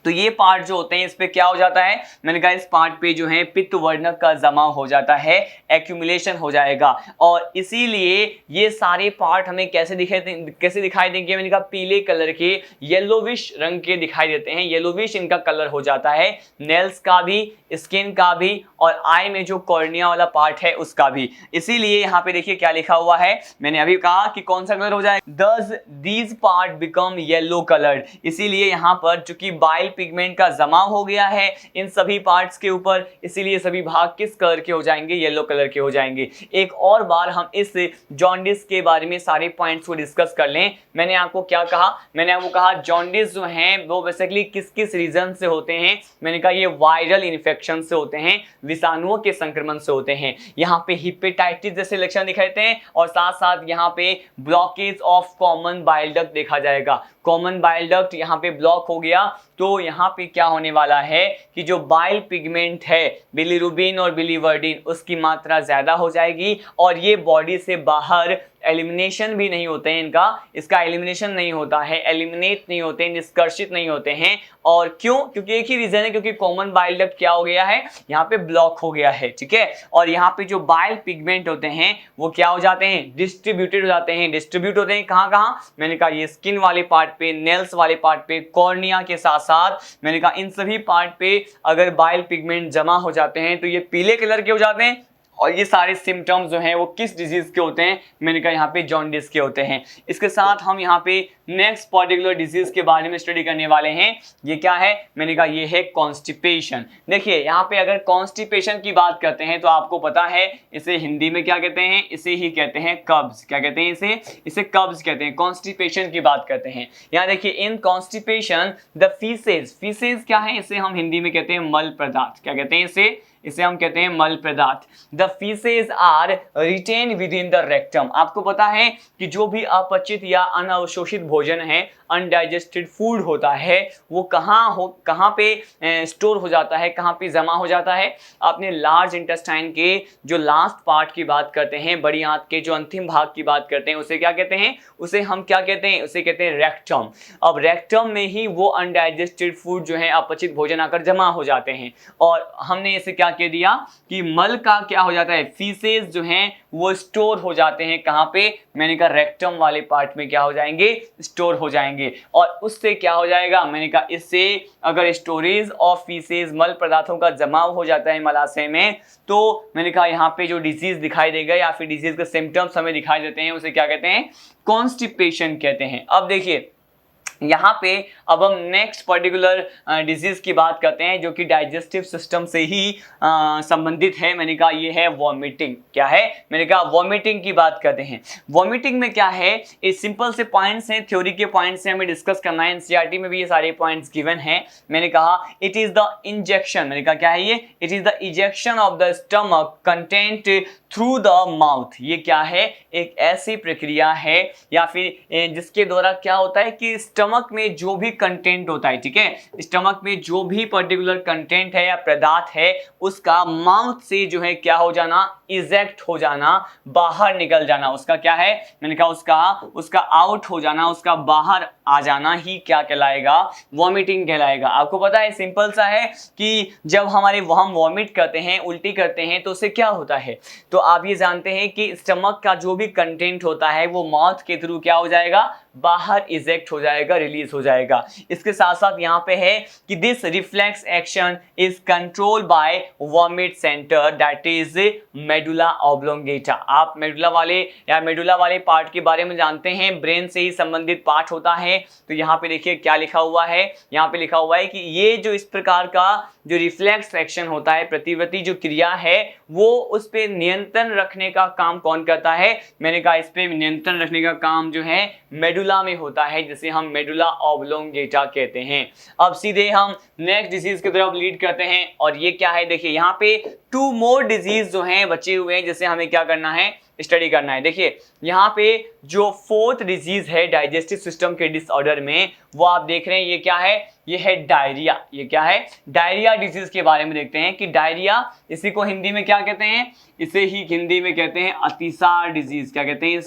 तो ये पार्ट जो होते हैं इस पे क्या हो जाता है, मैंने कहा इस पार्ट पे जो है पित्त वर्णक का जमाव हो जाता है, एक्यूमुलेशन हो जाएगा। और इसीलिए ये सारे पार्ट हमें कैसे दिखाई देंगे, मैंने कहा पीले कलर के, येलोविश रंग के दिखाई देते हैं, येलोविश इनका कलर हो जाता है, नेल्स का भी, स्किन का भी, और आई में जो कॉर्निया वाला पार्ट है उसका भी। इसीलिए यहाँ पे देखिए क्या लिखा हुआ है, मैंने अभी कहा कि कौन सा कलर हो जाएगा, दस these part become yellow coloured. इसीलिए यहाँ पर चूंकि बाइल पिगमेंट का जमाव हो गया है इन सभी पार्ट्स के ऊपर, इसीलिए सभी भाग किस कलर के हो जाएंगे, येलो कलर के हो जाएंगे। एक और बार हम इस जॉन्डिस के बारे में सारे पॉइंट्स को डिस्कस कर लें। मैंने आपको क्या कहा, मैंने आपको कहा जॉन्डिस जो है वो बेसिकली किस किस रीजन से होते हैं, मैंने कहा ये वायरल इन्फेक्शन से होते हैं, विषाणुओं के संक्रमण से होते हैं। यहाँ पे हिपेटाइटिस जैसे लक्षण दिखाते हैं और साथ साथ यहाँ पे blockage of common bile duct देखा जाएगा। कॉमन बाइल डक्ट यहाँ पे ब्लॉक हो गया तो यहाँ पे क्या होने वाला है कि जो बाइल पिगमेंट है, बिलीरुबिन और बिलीवर्डिन, उसकी मात्रा ज्यादा हो जाएगी और ये बॉडी से बाहर एलिमिनेशन भी नहीं होते हैं, इसका एलिमिनेशन नहीं होता है, एलिमिनेट नहीं होते हैं, निष्कर्षित नहीं होते हैं। और क्यों, क्योंकि एक ही रीजन है, क्योंकि कॉमन बाइल डक्ट क्या हो गया है, यहाँ पे ब्लॉक हो गया है, ठीक है। और यहाँ पे जो बाइल पिगमेंट होते हैं वो क्या हो जाते हैं, डिस्ट्रीब्यूटेड हो जाते हैं। डिस्ट्रीब्यूट होते हैं कहाँ कहाँ, मैंने कहा ये स्किन वाले पार्ट पे, नेल्स वाले पार्ट पे, कॉर्निया के साथ साथ मैंने कहा इन सभी पार्ट पे अगर बाइल पिगमेंट जमा हो जाते हैं तो ये पीले कलर के हो जाते हैं। और ये सारे सिम्टम्स जो हैं वो किस डिजीज के होते हैं, मैंने कहा यहाँ पे जॉन्डिस के होते हैं। इसके साथ हम यहाँ पे नेक्स्ट पर्टिकुलर डिजीज के बारे में स्टडी करने वाले हैं। ये क्या है, मैंने कहा ये है कॉन्स्टिपेशन। देखिए यहाँ पे अगर कॉन्स्टिपेशन की बात करते हैं तो आपको पता है इसे हिंदी में क्या कहते हैं, इसे ही कहते हैं कब्ज। क्या कहते हैं इसे कब्ज कहते हैं। कॉन्स्टिपेशन की बात करते हैं, यहाँ देखिए इन कॉन्स्टिपेशन द फीसेज क्या है, इसे हम हिंदी में कहते हैं मल पदार्थ। क्या कहते हैं इसे हम कहते हैं मल पदार्थ। The faeces are retain within the rectum. आपको पता है कि जो भी अपचित या अनअवशोषित भोजन है, अनडाइजेस्टेड फूड होता है, वो कहाँ पे स्टोर हो जाता है, कहाँ पे जमा हो जाता है, अपने लार्ज इंटेस्टाइन के जो लास्ट पार्ट की बात करते हैं, बड़ी आंत के जो अंतिम भाग की बात करते हैं, उसे क्या कहते हैं, उसे हम क्या कहते हैं, उसे कहते हैं रेक्टम। अब रेक्टम में ही वो अनडाइजेस्टेड फूड जो है, अपचित भोजन आकर जमा हो जाते हैं। और हमने इसे क्या कह दिया कि मल का क्या हो जाता है, फीसेज जो हैं वो स्टोर हो जाते हैं कहाँ पे, मैंने कहा रेक्टम वाले पार्ट में क्या हो जाएंगे, स्टोर हो जाएंगे। और उससे क्या हो जाएगा, मैंने कहा इससे अगर स्टोरेज ऑफ फीसेज मल पदार्थों का जमाव हो जाता है मलाशय में, तो मैंने कहा यहाँ पे जो डिजीज दिखाई देगा या फिर डिजीज के सिम्टम्स हमें दिखाई देते हैं, उसे क्या कहते हैं, कॉन्स्टिपेशन कहते हैं। अब देखिए यहाँ पे अब हम नेक्स्ट पर्टिकुलर डिजीज की बात करते हैं जो कि डाइजेस्टिव सिस्टम से ही संबंधित है। मैंने कहा ये है वॉमिटिंग। क्या है, मैंने कहा वॉमिटिंग की बात करते हैं। वॉमिटिंग में क्या है, ये सिंपल से पॉइंट्स हैं, थ्योरी के पॉइंट्स हैं, हमें डिस्कस करना है। एनसीईआरटी में भी ये सारे पॉइंट्स गिवन हैं। मैंने कहा इट इज द इंजेक्शन, मैंने कहा क्या है ये, it is the ejection of the stomach content through the mouth. ये क्या है, एक ऐसी प्रक्रिया है या फिर जिसके द्वारा क्या होता है कि स्टमक में जो भी कंटेंट होता है, ठीक है, स्टमक में जो भी पर्टिकुलर कंटेंट है या पदार्थ है, उसका माउथ से जो है क्या हो जाना, इजेक्ट हो जाना, बाहर निकल जाना। उसका क्या है, मैंने कहा उसका आउट हो जाना, उसका बाहर आ जाना ही क्या कहलाएगा, वॉमिटिंग कहलाएगा। आपको पता है सिंपल सा है कि जब हम वॉमिट करते हैं, उल्टी करते हैं, तो उससे क्या होता है, तो आप ये जानते हैं कि स्टमक का जो भी कंटेंट होता है वो माउथ के थ्रू क्या हो जाएगा, बाहर इजेक्ट हो जाएगा, रिलीज हो जाएगा। इसके साथ साथ यहाँ पे है कि this reflex action is control by vomit centre that is medulla oblongata. आप मेडुला वाले पार्ट के बारे में जानते हैं, ब्रेन से ही संबंधित पार्ट होता है। तो यहाँ पे देखिए क्या लिखा हुआ है, यहाँ पे लिखा हुआ है कि ये जो इस प्रकार का जो रिफ्लेक्स एक्शन होता है, प्रतिवर्ती जो क्रिया है, वो उस पे नियंत्रण रखने का काम कौन करता है, मैंने कहा इस पे नियंत्रण रखने का काम जो है मेडुला में होता है, जिसे हम मेडुला ऑब्लोंगेटा कहते हैं। अब सीधे हम नेक्स्ट डिजीज की तरफ लीड करते हैं और ये क्या है, देखिए यहाँ पे 2 मोर डिजीज जो हैं बचे हुए हैं, जिसे हमें क्या करना है, स्टडी करना है। देखिए यहाँ पे जो फोर्थ डिजीज है डाइजेस्टिव सिस्टम के डिसऑर्डर में, वो आप देख रहे हैं ये क्या है, ये है डायरिया। ये क्या है, डायरिया डिजीज के बारे में देखते हैं कि डायरिया, इसी को हिंदी में क्या कहते हैं, इसे ही हिंदी में कहते हैं अतिसार डिजीज। क्या कहते हैं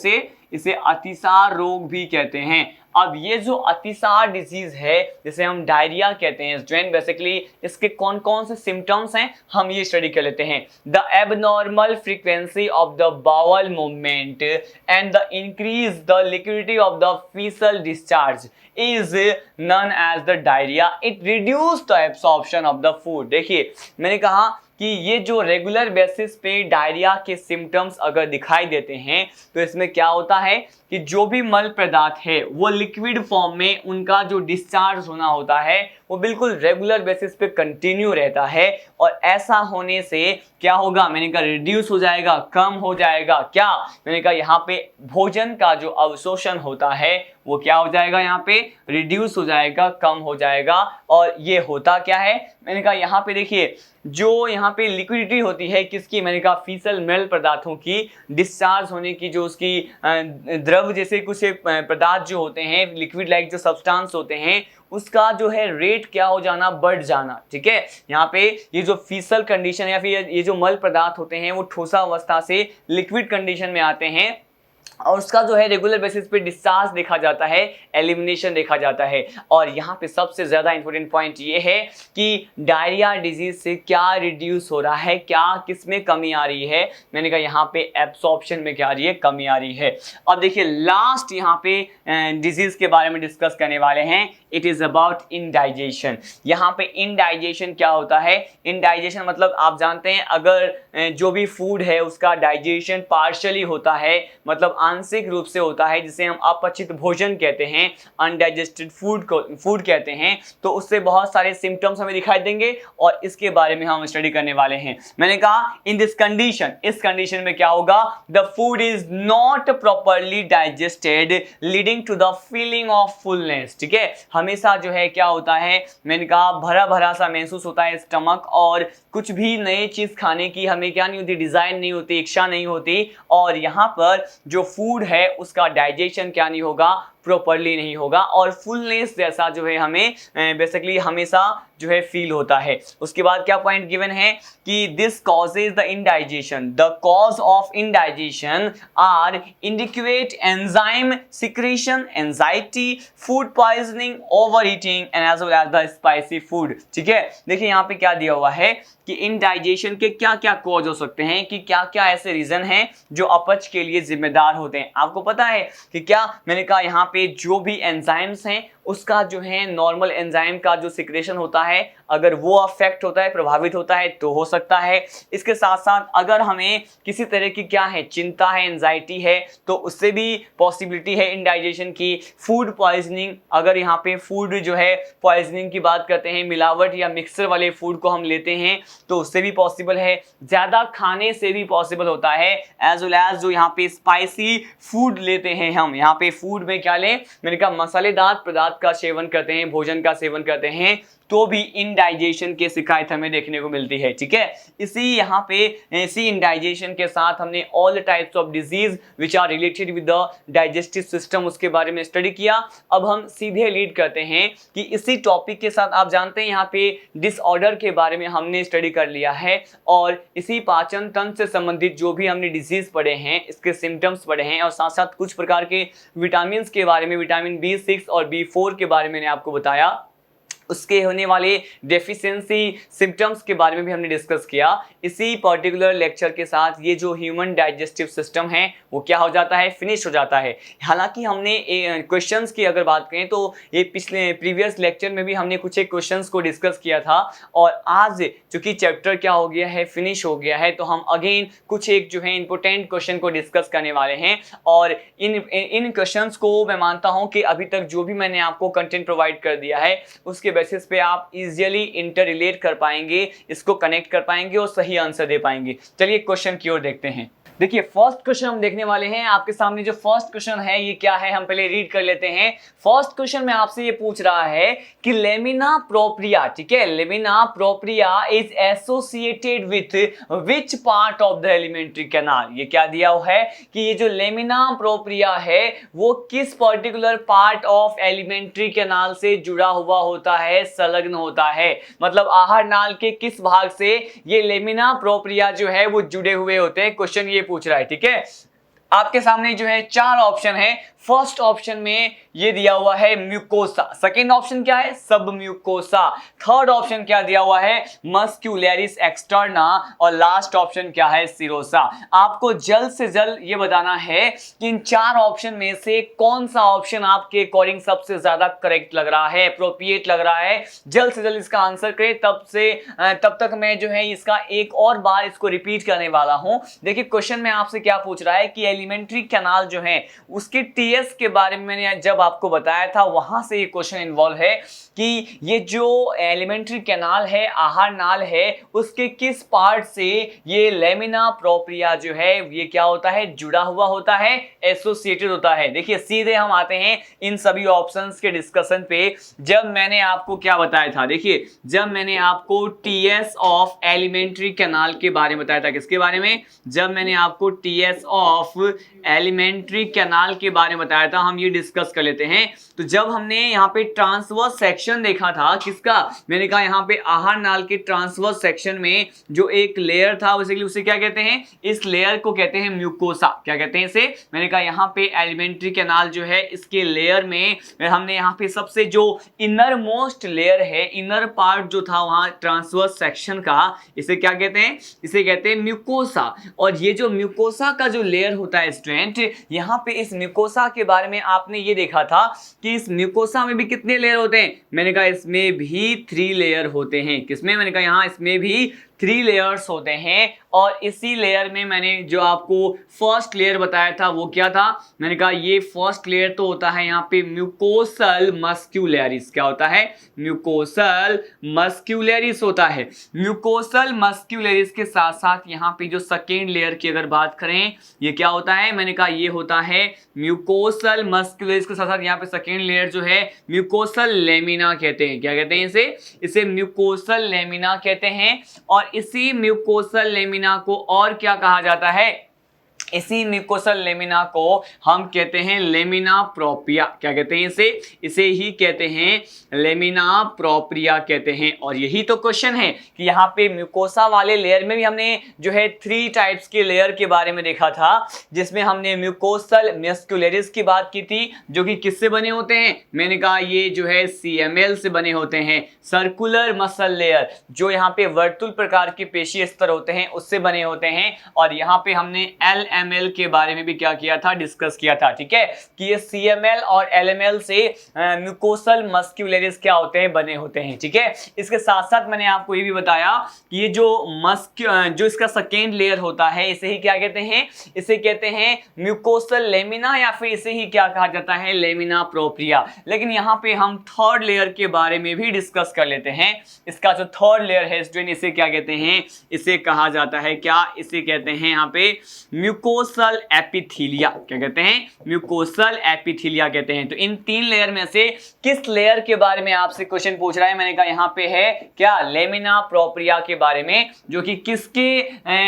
इसे अतिसार रोग भी कहते हैं। अब ये जो अतिसार डिजीज है जिसे हम डायरिया कहते हैं स्टूडेंट, बेसिकली इसके कौन कौन से सिम्टम्स हैं हम ये स्टडी कर लेते हैं। The abnormal frequency of the bowel movement and the increase the liquidity of the faecal discharge is known as the diarrhoea, it reduce the absorption of the food. देखिए मैंने कहा कि ये जो रेगुलर बेसिस पे डायरिया के symptoms अगर दिखाई देते हैं तो इसमें क्या होता है कि जो भी मल पदार्थ है वो लिक्विड फॉर्म में उनका जो डिस्चार्ज होना होता है वो बिल्कुल रेगुलर बेसिस पे कंटिन्यू रहता है। और ऐसा होने से क्या होगा, मैंने कहा रिड्यूस हो जाएगा, कम हो जाएगा। क्या, मैंने कहा यहाँ पे भोजन का जो अवशोषण होता है वो क्या हो जाएगा, यहाँ पे रिड्यूस हो जाएगा, कम हो जाएगा। और ये होता क्या है, मैंने कहा यहाँ पे देखिए जो यहाँ पे लिक्विडिटी होती है किसकी, मैंने कहा फीसल मल पदार्थों की डिस्चार्ज होने की, जो उसकी द्रव जैसे कुछ पदार्थ जो होते हैं, लिक्विड लाइक जो सब्सटेंस होते हैं, उसका जो है रेट क्या हो जाना, बढ़ जाना। ठीक है, यहाँ पे ये जो फीसल कंडीशन या फिर ये जो मल पदार्थ होते हैं वो ठोसा अवस्था से लिक्विड कंडीशन में आते हैं और उसका जो है रेगुलर बेसिस पे डिस्चार्ज देखा जाता है, एलिमिनेशन देखा जाता है। और यहाँ पे सबसे ज़्यादा इंपॉर्टेंट पॉइंट ये है कि डायरिया डिजीज से क्या रिड्यूस हो रहा है, क्या किस में कमी आ रही है, मैंने कहा यहाँ पे एब्सॉर्प्शन में क्या आ रही है, कमी आ रही है। अब देखिए लास्ट यहाँ पे डिजीज के बारे में डिस्कस करने वाले हैं, इट इज़ अबाउट इनडाइजेशन। यहाँ पे इनडाइजेशन क्या होता है, इनडाइजेशन मतलब आप जानते हैं अगर जो भी फूड है उसका डाइजेशन पार्शियली होता है, मतलब आंशिक रूप से होता है, जिसे हम अपचित भोजन कहते हैं, अनडाइजेस्टेड फूड कहते हैं, तो उससे बहुत सारे सिम्टम्स हमें दिखाई देंगे और इसके बारे में हम स्टडी करने वाले हैं। मैंने कहा इन दिस कंडीशन, इस कंडीशन में क्या होगा, the food is not properly digested leading to the feeling of fullness. ठीक है, हमेशा जो है क्या होता है, मैंने कहा भरा भरा सा महसूस होता है स्टमक, और कुछ भी नई चीज खाने की हमें क्या नहीं होती, डिजाइन नहीं होती, इच्छा नहीं होती, और यहाँ पर जो फूड है उसका डाइजेशन क्या नहीं होगा, प्रॉपरली नहीं होगा, और फुलनेस जैसा जो है हमें बेसिकली हमेशा जो है फील होता है। उसके बाद क्या पॉइंट गिवन है कि this causes the indigestion, the cause of indigestion are inadequate enzyme secretion, anxiety, food poisoning, over eating and as well as the spicy food. ठीक है, देखिए यहाँ पे क्या दिया हुआ है कि इनडाइजेशन के क्या क्या कॉज हो सकते हैं, कि क्या क्या ऐसे रीजन हैं जो अपच के लिए जिम्मेदार होते हैं। आपको पता है कि क्या, मैंने कहा यहाँ पे जो भी एंजाइम्स हैं उसका जो है नॉर्मल एंजाइम का जो सिक्रेशन होता है, अगर वो अफेक्ट होता है, प्रभावित होता है तो हो सकता है। इसके साथ साथ अगर हमें किसी तरह की क्या है, चिंता है, एंजाइटी है, तो उससे भी पॉसिबिलिटी है इनडाइजेशन की। फूड पॉइजनिंग, अगर यहाँ पे फूड जो है पॉइजनिंग की बात करते हैं, मिलावट या मिक्सर वाले फूड को हम लेते हैं तो उससे भी पॉसिबल है। ज़्यादा खाने से भी पॉसिबल होता है, एज वेल एज जो यहाँ पे स्पाइसी फूड लेते हैं हम, यहाँ पे फूड में क्या लें, मैंने कहा मसालेदार पदार्थ का सेवन करते हैं, भोजन का सेवन करते हैं, तो भी इनडाइजेशन की शिकायत हमें देखने को मिलती है। ठीक है, इसी इनडाइजेशन के साथ हमने all types of disease which are related with the digestive system उसके बारे में स्टडी किया। अब हम सीधे लीड करते हैं कि इसी टॉपिक के साथ आप जानते हैं यहाँ पे डिसऑर्डर के बारे में हमने स्टडी कर लिया है, और इसी पाचन तंत्र से संबंधित जो भी हमने डिजीज पढ़े हैं, इसके सिम्टम्स पढ़े हैं, और साथ साथ कुछ प्रकार के विटामिन के बारे में, विटामिन B6 और B4 के बारे में मैंने आपको बताया, उसके होने वाले डेफिशिएंसी सिम्टम्स के बारे में भी हमने डिस्कस किया। इसी पर्टिकुलर लेक्चर के साथ ये जो ह्यूमन डाइजेस्टिव सिस्टम है वो क्या हो जाता है, फिनिश हो जाता है। हालांकि हमने क्वेश्चंस की अगर बात करें तो ये पिछले प्रीवियस लेक्चर में भी हमने कुछ एक क्वेश्चंस को डिस्कस किया था, और आज चूंकि चैप्टर क्या हो गया है, फिनिश हो गया है, तो हम अगेन कुछ एक जो है इंपॉर्टेंट क्वेश्चन को डिस्कस करने वाले हैं। और इन क्वेश्चंस को मैं मानता हूं कि अभी तक जो भी मैंने आपको कंटेंट प्रोवाइड कर दिया है उसके बेसिस पे आप इजीली इंटर रिलेट कर पाएंगे, इसको कनेक्ट कर पाएंगे और सही आंसर दे पाएंगे। चलिए क्वेश्चन की ओर देखते हैं। देखिए फर्स्ट क्वेश्चन हम देखने वाले हैं आपके सामने। जो फर्स्ट क्वेश्चन है ये क्या है, हम पहले रीड कर लेते हैं। फर्स्ट क्वेश्चन में आपसे ये पूछ रहा है कि लेमिना प्रोप्रिया, ठीक है, lamina propria is associated with which part of the alimentary canal. ये क्या दिया हुआ है कि ये जो लेमिना प्रोप्रिया है वो किस particular part of alimentary canal से जुड़ा हुआ होता है, संलग्न होता है। मतलब आहार नाल के किस भाग से ये लेमिना प्रोप्रिया जो है वो जुड़े हुए होते हैं, क्वेश्चन ये पूछ रहा है। ठीक है, आपके सामने जो है 4 ऑप्शन है। फर्स्ट ऑप्शन में ये दिया हुआ है म्यूकोसा, सेकंड ऑप्शन क्या है, सब म्यूकोसा, थर्ड ऑप्शन क्या दिया हुआ है, मस्क्यूलरिस एक्सटर्ना, और लास्ट ऑप्शन क्या है, सिरोसा। आपको जल्द से जल्द ये बताना है कि इन 4 ऑप्शन में से कौन सा ऑप्शन आपके अकॉर्डिंग सबसे ज्यादा करेक्ट लग रहा है, अप्रोप्रिएट लग रहा है। जल्द से जल्द इसका आंसर करें, तब तक मैं जो है इसका एक और बार इसको रिपीट करने वाला हूं। देखिए क्वेश्चन में आपसे क्या पूछ रहा है कि एलिमेंट्री कैनाल जो है उसके टीएस के बारे में मैंने जब आपको बताया था वहां से ये क्वेश्चन इन्वॉल्व है कि ये जो एलिमेंट्री कैनाल है, आहार नाल है, उसके किस पार्ट से ये लेमिना प्रोप्रिया जो है ये क्या होता है, जुड़ा हुआ होता है, एसोसिएटेड होता है। देखिए सीधे हम आते हैं इन सभी ऑप्शंस के डिस्कशन पे। जब मैंने आपको क्या बताया था, देखिए जब मैंने आपको टीएस ऑफ एलिमेंट्री कैनाल के बारे में बताया था, किसके बारे में, जब मैंने आपको टीएस ऑफ एलिमेंट्री कैनाल के बारे में बताया था, हम ये डिस्कस कर लेते हैं। तो जब हमने यहाँ पे ट्रांसवर्स सेक्शन देखा था, किसका, मैंने कहा यहाँ पे आहार नाल के ट्रांसवर्स सेक्शन में जो एक लेयर था बेसिकली उसे क्या कहते हैं, इस लेयर को कहते हैं म्यूकोसा। क्या कहते हैं इसे, मैंने कहा यहाँ पे एलिमेंट्री कैनाल जो है इसके लेयर में हमने यहाँ पे सबसे जो इनर मोस्ट लेयर है, इनर पार्ट जो था वहां ट्रांसवर्स सेक्शन का, इसे क्या कहते हैं, इसे कहते हैं म्यूकोसा। और ये जो म्यूकोसा का जो लेयर होता है स्टूडेंट, यहाँ पे इस म्यूकोसा के बारे में आपने ये देखा था कि इस म्यूकोसा में भी कितने लेयर होते हैं, मैंने कहा इसमें भी 3 लेयर होते हैं। किसमें, मैंने कहा यहाँ इसमें भी 3 लेयर्स होते हैं। और इसी लेयर में मैंने जो आपको फर्स्ट लेयर बताया था वो क्या था, मैंने कहा ये फर्स्ट लेयर तो होता है यहाँ पे म्यूकोसल मस्क्यूलरिस। क्या होता है, म्यूकोसल मस्क्यूलरिस होता है। म्यूकोसल मस्क्यूलरिस के साथ साथ यहाँ पे जो सेकेंड लेयर की अगर बात करें ये क्या होता है, मैंने कहा ये होता है म्यूकोसल मस्क्यूलरिस के साथ साथ यहाँ पे सेकेंड लेयर जो है म्यूकोसल लेमिना कहते हैं। क्या कहते हैं इसे म्यूकोसल लेमिना कहते हैं। और इसी म्यूकोसल लेमिना को और क्या कहा जाता है, इसी म्यूकोसल लेमिना को हम कहते हैं लेमिना प्रोप्रिया। क्या कहते हैं इसे ही कहते हैं लेमिना प्रोप्रिया कहते हैं। और यही तो क्वेश्चन है कि यहाँ पे म्यूकोसा वाले लेयर में भी हमने जो है 3 टाइप्स के लेयर के बारे में देखा था, जिसमें हमने म्यूकोसल मस्क्यूलरिस की बात की थी, जो कि किससे बने होते हैं, मैंने कहा ये जो है CML से बने होते हैं, सर्कुलर मसल लेयर, जो यहाँ पे वर्तुल प्रकार के पेशी स्तर होते हैं उससे बने होते हैं। और यहाँ पे हमने LML के बारे में भी क्या किया था, डिस्कस किया था। ठीक है, कि ये CML और LML से म्यूकोसल मस्क्यूलरिस क्या होते हैं, बने होते हैं। ठीक है, इसके साथ साथ मैंने आपको ये भी बताया कि ये जो इसका सेकेंड लेयर होता है इसे ही क्या कहते हैं, इसे कहते हैं म्यूकोसल लेमिना, या फिर इसे ही क्या कहा जाता है, लेमिना प्रोप्रिया। लेकिन यहाँ पे हम थर्ड लेयर के बारे में भी डिस्कस कर लेते हैं। इसका जो थर्ड लेयर है स्टूडेंट, इसे क्या कहते हैं, इसे कहा जाता है क्या, इसे कहते हैं यहाँ पे म्यूकोसल एपिथीलिया। क्या कहते हैं, म्यूकोसल एपिथीलिया कहते हैं। तो इन 3 लेयर में से किस लेयर के बारे में आपसे क्वेश्चन पूछ रहा है, मैंने कहा यहाँ पे है क्या, लेमिना प्रोप्रिया के बारे में, जो कि किसके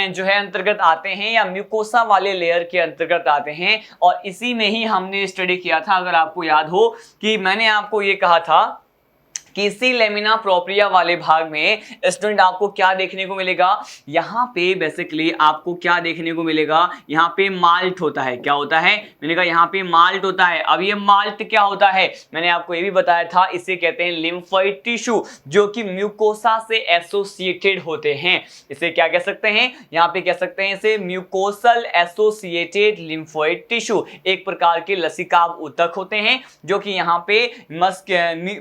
जो है अंतर्गत आते हैं, या म्यूकोसा वाले लेयर के अंतर्गत आते हैं। और इसी में ही हमने स्टडी किया था, अगर आपको याद हो कि मैंने आपको ये कहा था कि इसी लेमिना प्रोप्रिया वाले भाग में स्टूडेंट आपको क्या देखने को मिलेगा, यहाँ पे बेसिकली आपको क्या देखने को मिलेगा, यहाँ पे माल्ट होता है। क्या होता है, मैंने कहा यहाँ पे माल्ट होता है। अब ये माल्ट क्या होता है, मैंने आपको ये भी बताया था, इसे कहते हैं लिम्फोइड टिश्यू, जो कि म्यूकोसा से एसोसिएटेड होते हैं। इसे क्या कह सकते हैं, यहाँ पे कह सकते हैं इसे म्यूकोसल एसोसिएटेड लिम्फोइड टिश्यू। एक प्रकार के लसिकाव ऊतक होते हैं जो कि यहाँ पे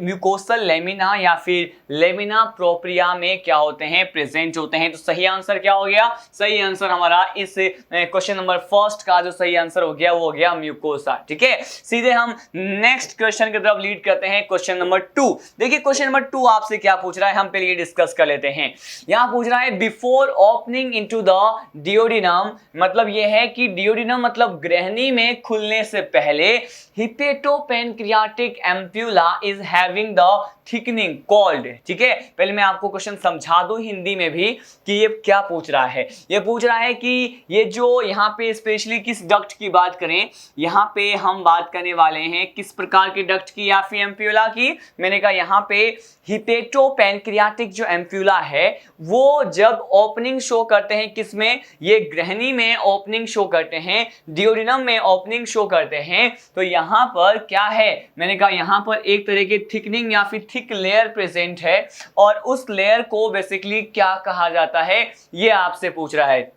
म्यूकोसल लेमिना या फिर लेमिना प्रोप्रिया में क्या होते हैं, प्रेजेंट होते हैं। तो सही आंसर क्या हो गया, सही आंसर हमारा इस क्वेश्चन नंबर फर्स्ट का जो सही आंसर हो गया वो हो गया म्यूकोसा। ठीक है, सीधे हम नेक्स्ट क्वेश्चन की तरफ लीड करते हैं, क्वेश्चन नंबर 2। देखिए क्वेश्चन नंबर 2 आपसे क्या पूछ रहा है, हम पहले ये डिस्कस कर लेते हैं। यहां पूछ रहा है बिफोर ओपनिंग इनटू द डियोडिनम, मतलब ये है कि डियोडिनम मतलब ग्रहणी में खुलने से पहले hepatopancreatic ampulla is having the thickening called. ठीक है, पहले मैं आपको क्वेश्चन समझा दूं हिंदी में भी कि ये क्या पूछ रहा है। ये पूछ रहा है कि ये जो यहाँ पे स्पेशली किस डक्ट की बात करें, यहाँ पे हम बात करने वाले हैं किस प्रकार के डक्ट की या फिर एम्प्यूला की। मैंने कहा यहाँ पे हिपेटोपैनक्रियाटिक जो एम्प्यूला है वो जब ओपनिंग शो करते हैं, किसमें, ये ग्रहणी में ओपनिंग शो करते हैं, डियोडिनम में ओपनिंग शो करते हैं, तो यहाँ पर क्या है, मैंने कहा यहाँ पर एक तरह के थिकनिंग या फिर थिक लेयर प्रेजेंट है और उस लेयर को बेसिकली क्या कहा जाता है, ये आपसे पूछ रहा है।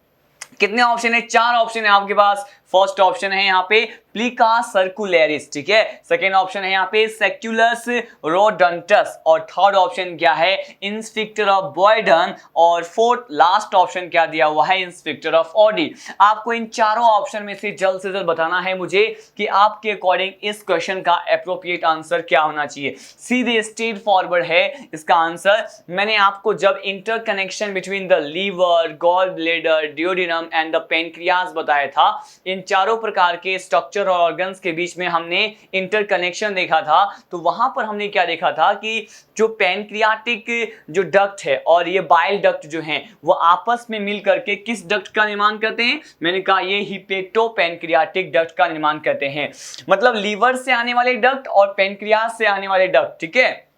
कितने ऑप्शन है, 4 ऑप्शन है आपके पास। फर्स्ट ऑप्शन है यहाँ पे प्लिका सर्कुलरिस, ठीक है। सेकेंड ऑप्शन है यहाँ पे सेक्युलस रोडंटस और थर्ड ऑप्शन क्या है, इंस्पेक्टर ऑफ बॉयडन और फोर्थ लास्ट ऑप्शन क्या दिया हुआ है, इंस्पेक्टर ऑफ ऑडी। आपको इन चारों ऑप्शन में से जल्द बताना है मुझे कि आपके अकॉर्डिंग इस क्वेश्चन का एप्रोप्रिएट आंसर क्या होना चाहिए। सीधे स्ट्रेट फॉरवर्ड है इसका आंसर। मैंने आपको जब interconnection between the liver, gall bladder, duodenum and the pancreas बताया था, इन चारों प्रकार के स्ट्रक्चर और ऑर्गन्स के बीच में हमने इंटरकनेक्शन देखा था। तो वहां पर हमने क्या देखा था कि जो पैनक्रियाटिक जो डक्ट है और ये बाइल डक्ट जो हैं वो आपस में मिल करके किस डक्ट का निर्माण करते हैं, मैंने कहा ये हिपेटोपैनक्रियाटिक डक्ट का निर्माण करते हैं। मतलब लीवर से आने वाले डक्ट और पैनक्रियास से आने वाले डक्ट, ठीक है।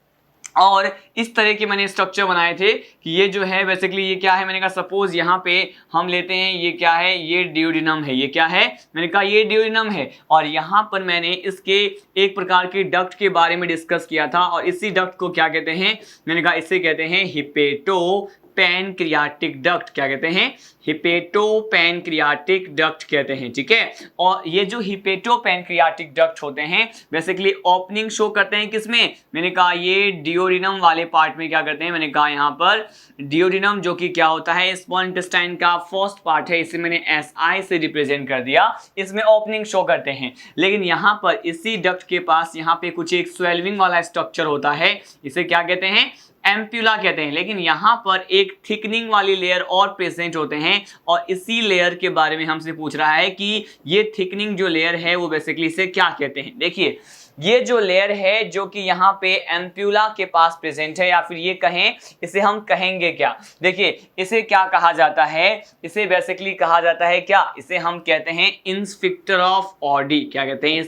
और इस तरह के मैंने स्ट्रक्चर बनाए थे कि ये जो है बेसिकली ये क्या है, मैंने कहा सपोज यहाँ पे हम लेते हैं, ये क्या है, ये डियोडिनम है, ये क्या है, मैंने कहा ये डियोडिनम है और यहाँ पर मैंने इसके एक प्रकार के डक्ट के बारे में डिस्कस किया था और इसी डक्ट को क्या कहते हैं, मैंने कहा इसे कहते हैं हिपेटोपैनक्रियाटिक डक्ट। क्या कहते हैं, हिपेटोपैनक्रियाटिक डक्ट कहते हैं, ठीक है। और ये जो हिपेटोपैनक्रियाटिक डक्ट होते हैं बेसिकली ओपनिंग शो करते हैं किसमें, मैंने कहा ये डियोडिनम वाले पार्ट में क्या करते हैं, मैंने कहा यहाँ पर डियोडिनम जो कि क्या होता है स्मॉल इंटेस्टाइन का फर्स्ट पार्ट है, इसे मैंने SI से रिप्रेजेंट कर दिया, इसमें ओपनिंग शो करते हैं। लेकिन यहाँ पर इसी डक्ट के पास यहाँ पे कुछ एक स्वेलिंग वाला स्ट्रक्चर होता है, इसे क्या कहते हैं, एम्प्यूला कहते हैं। लेकिन यहाँ पर एक थिकनिंग वाली लेयर और प्रेजेंट होते हैं और इसी लेयर के बारे में हमसे पूछ रहा है कि ये थिकनिंग जो लेयर है वो बेसिकली इसे क्या कहते हैं। देखिए ये जो लेयर है जो कि यहाँ पे एम्प्यूला के पास प्रेजेंट है या फिर ये कहें, इसे हम कहेंगे क्या, देखिए इसे क्या कहा जाता है, इसे बेसिकली कहा जाता है क्या, इसे हम कहते हैं इंस्पेक्टर ऑफ ऑडी। क्या कहते हैं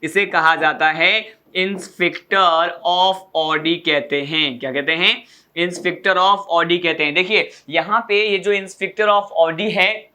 इसे कहा जाता है इंस्पेक्टर ऑफ ऑडी कहते हैं। क्या कहते हैं, इंस्पेक्टर ऑफ ऑडी कहते हैं। देखिए यहाँ पे ये जो इंस्पेक्टर ऑफ ऑडी है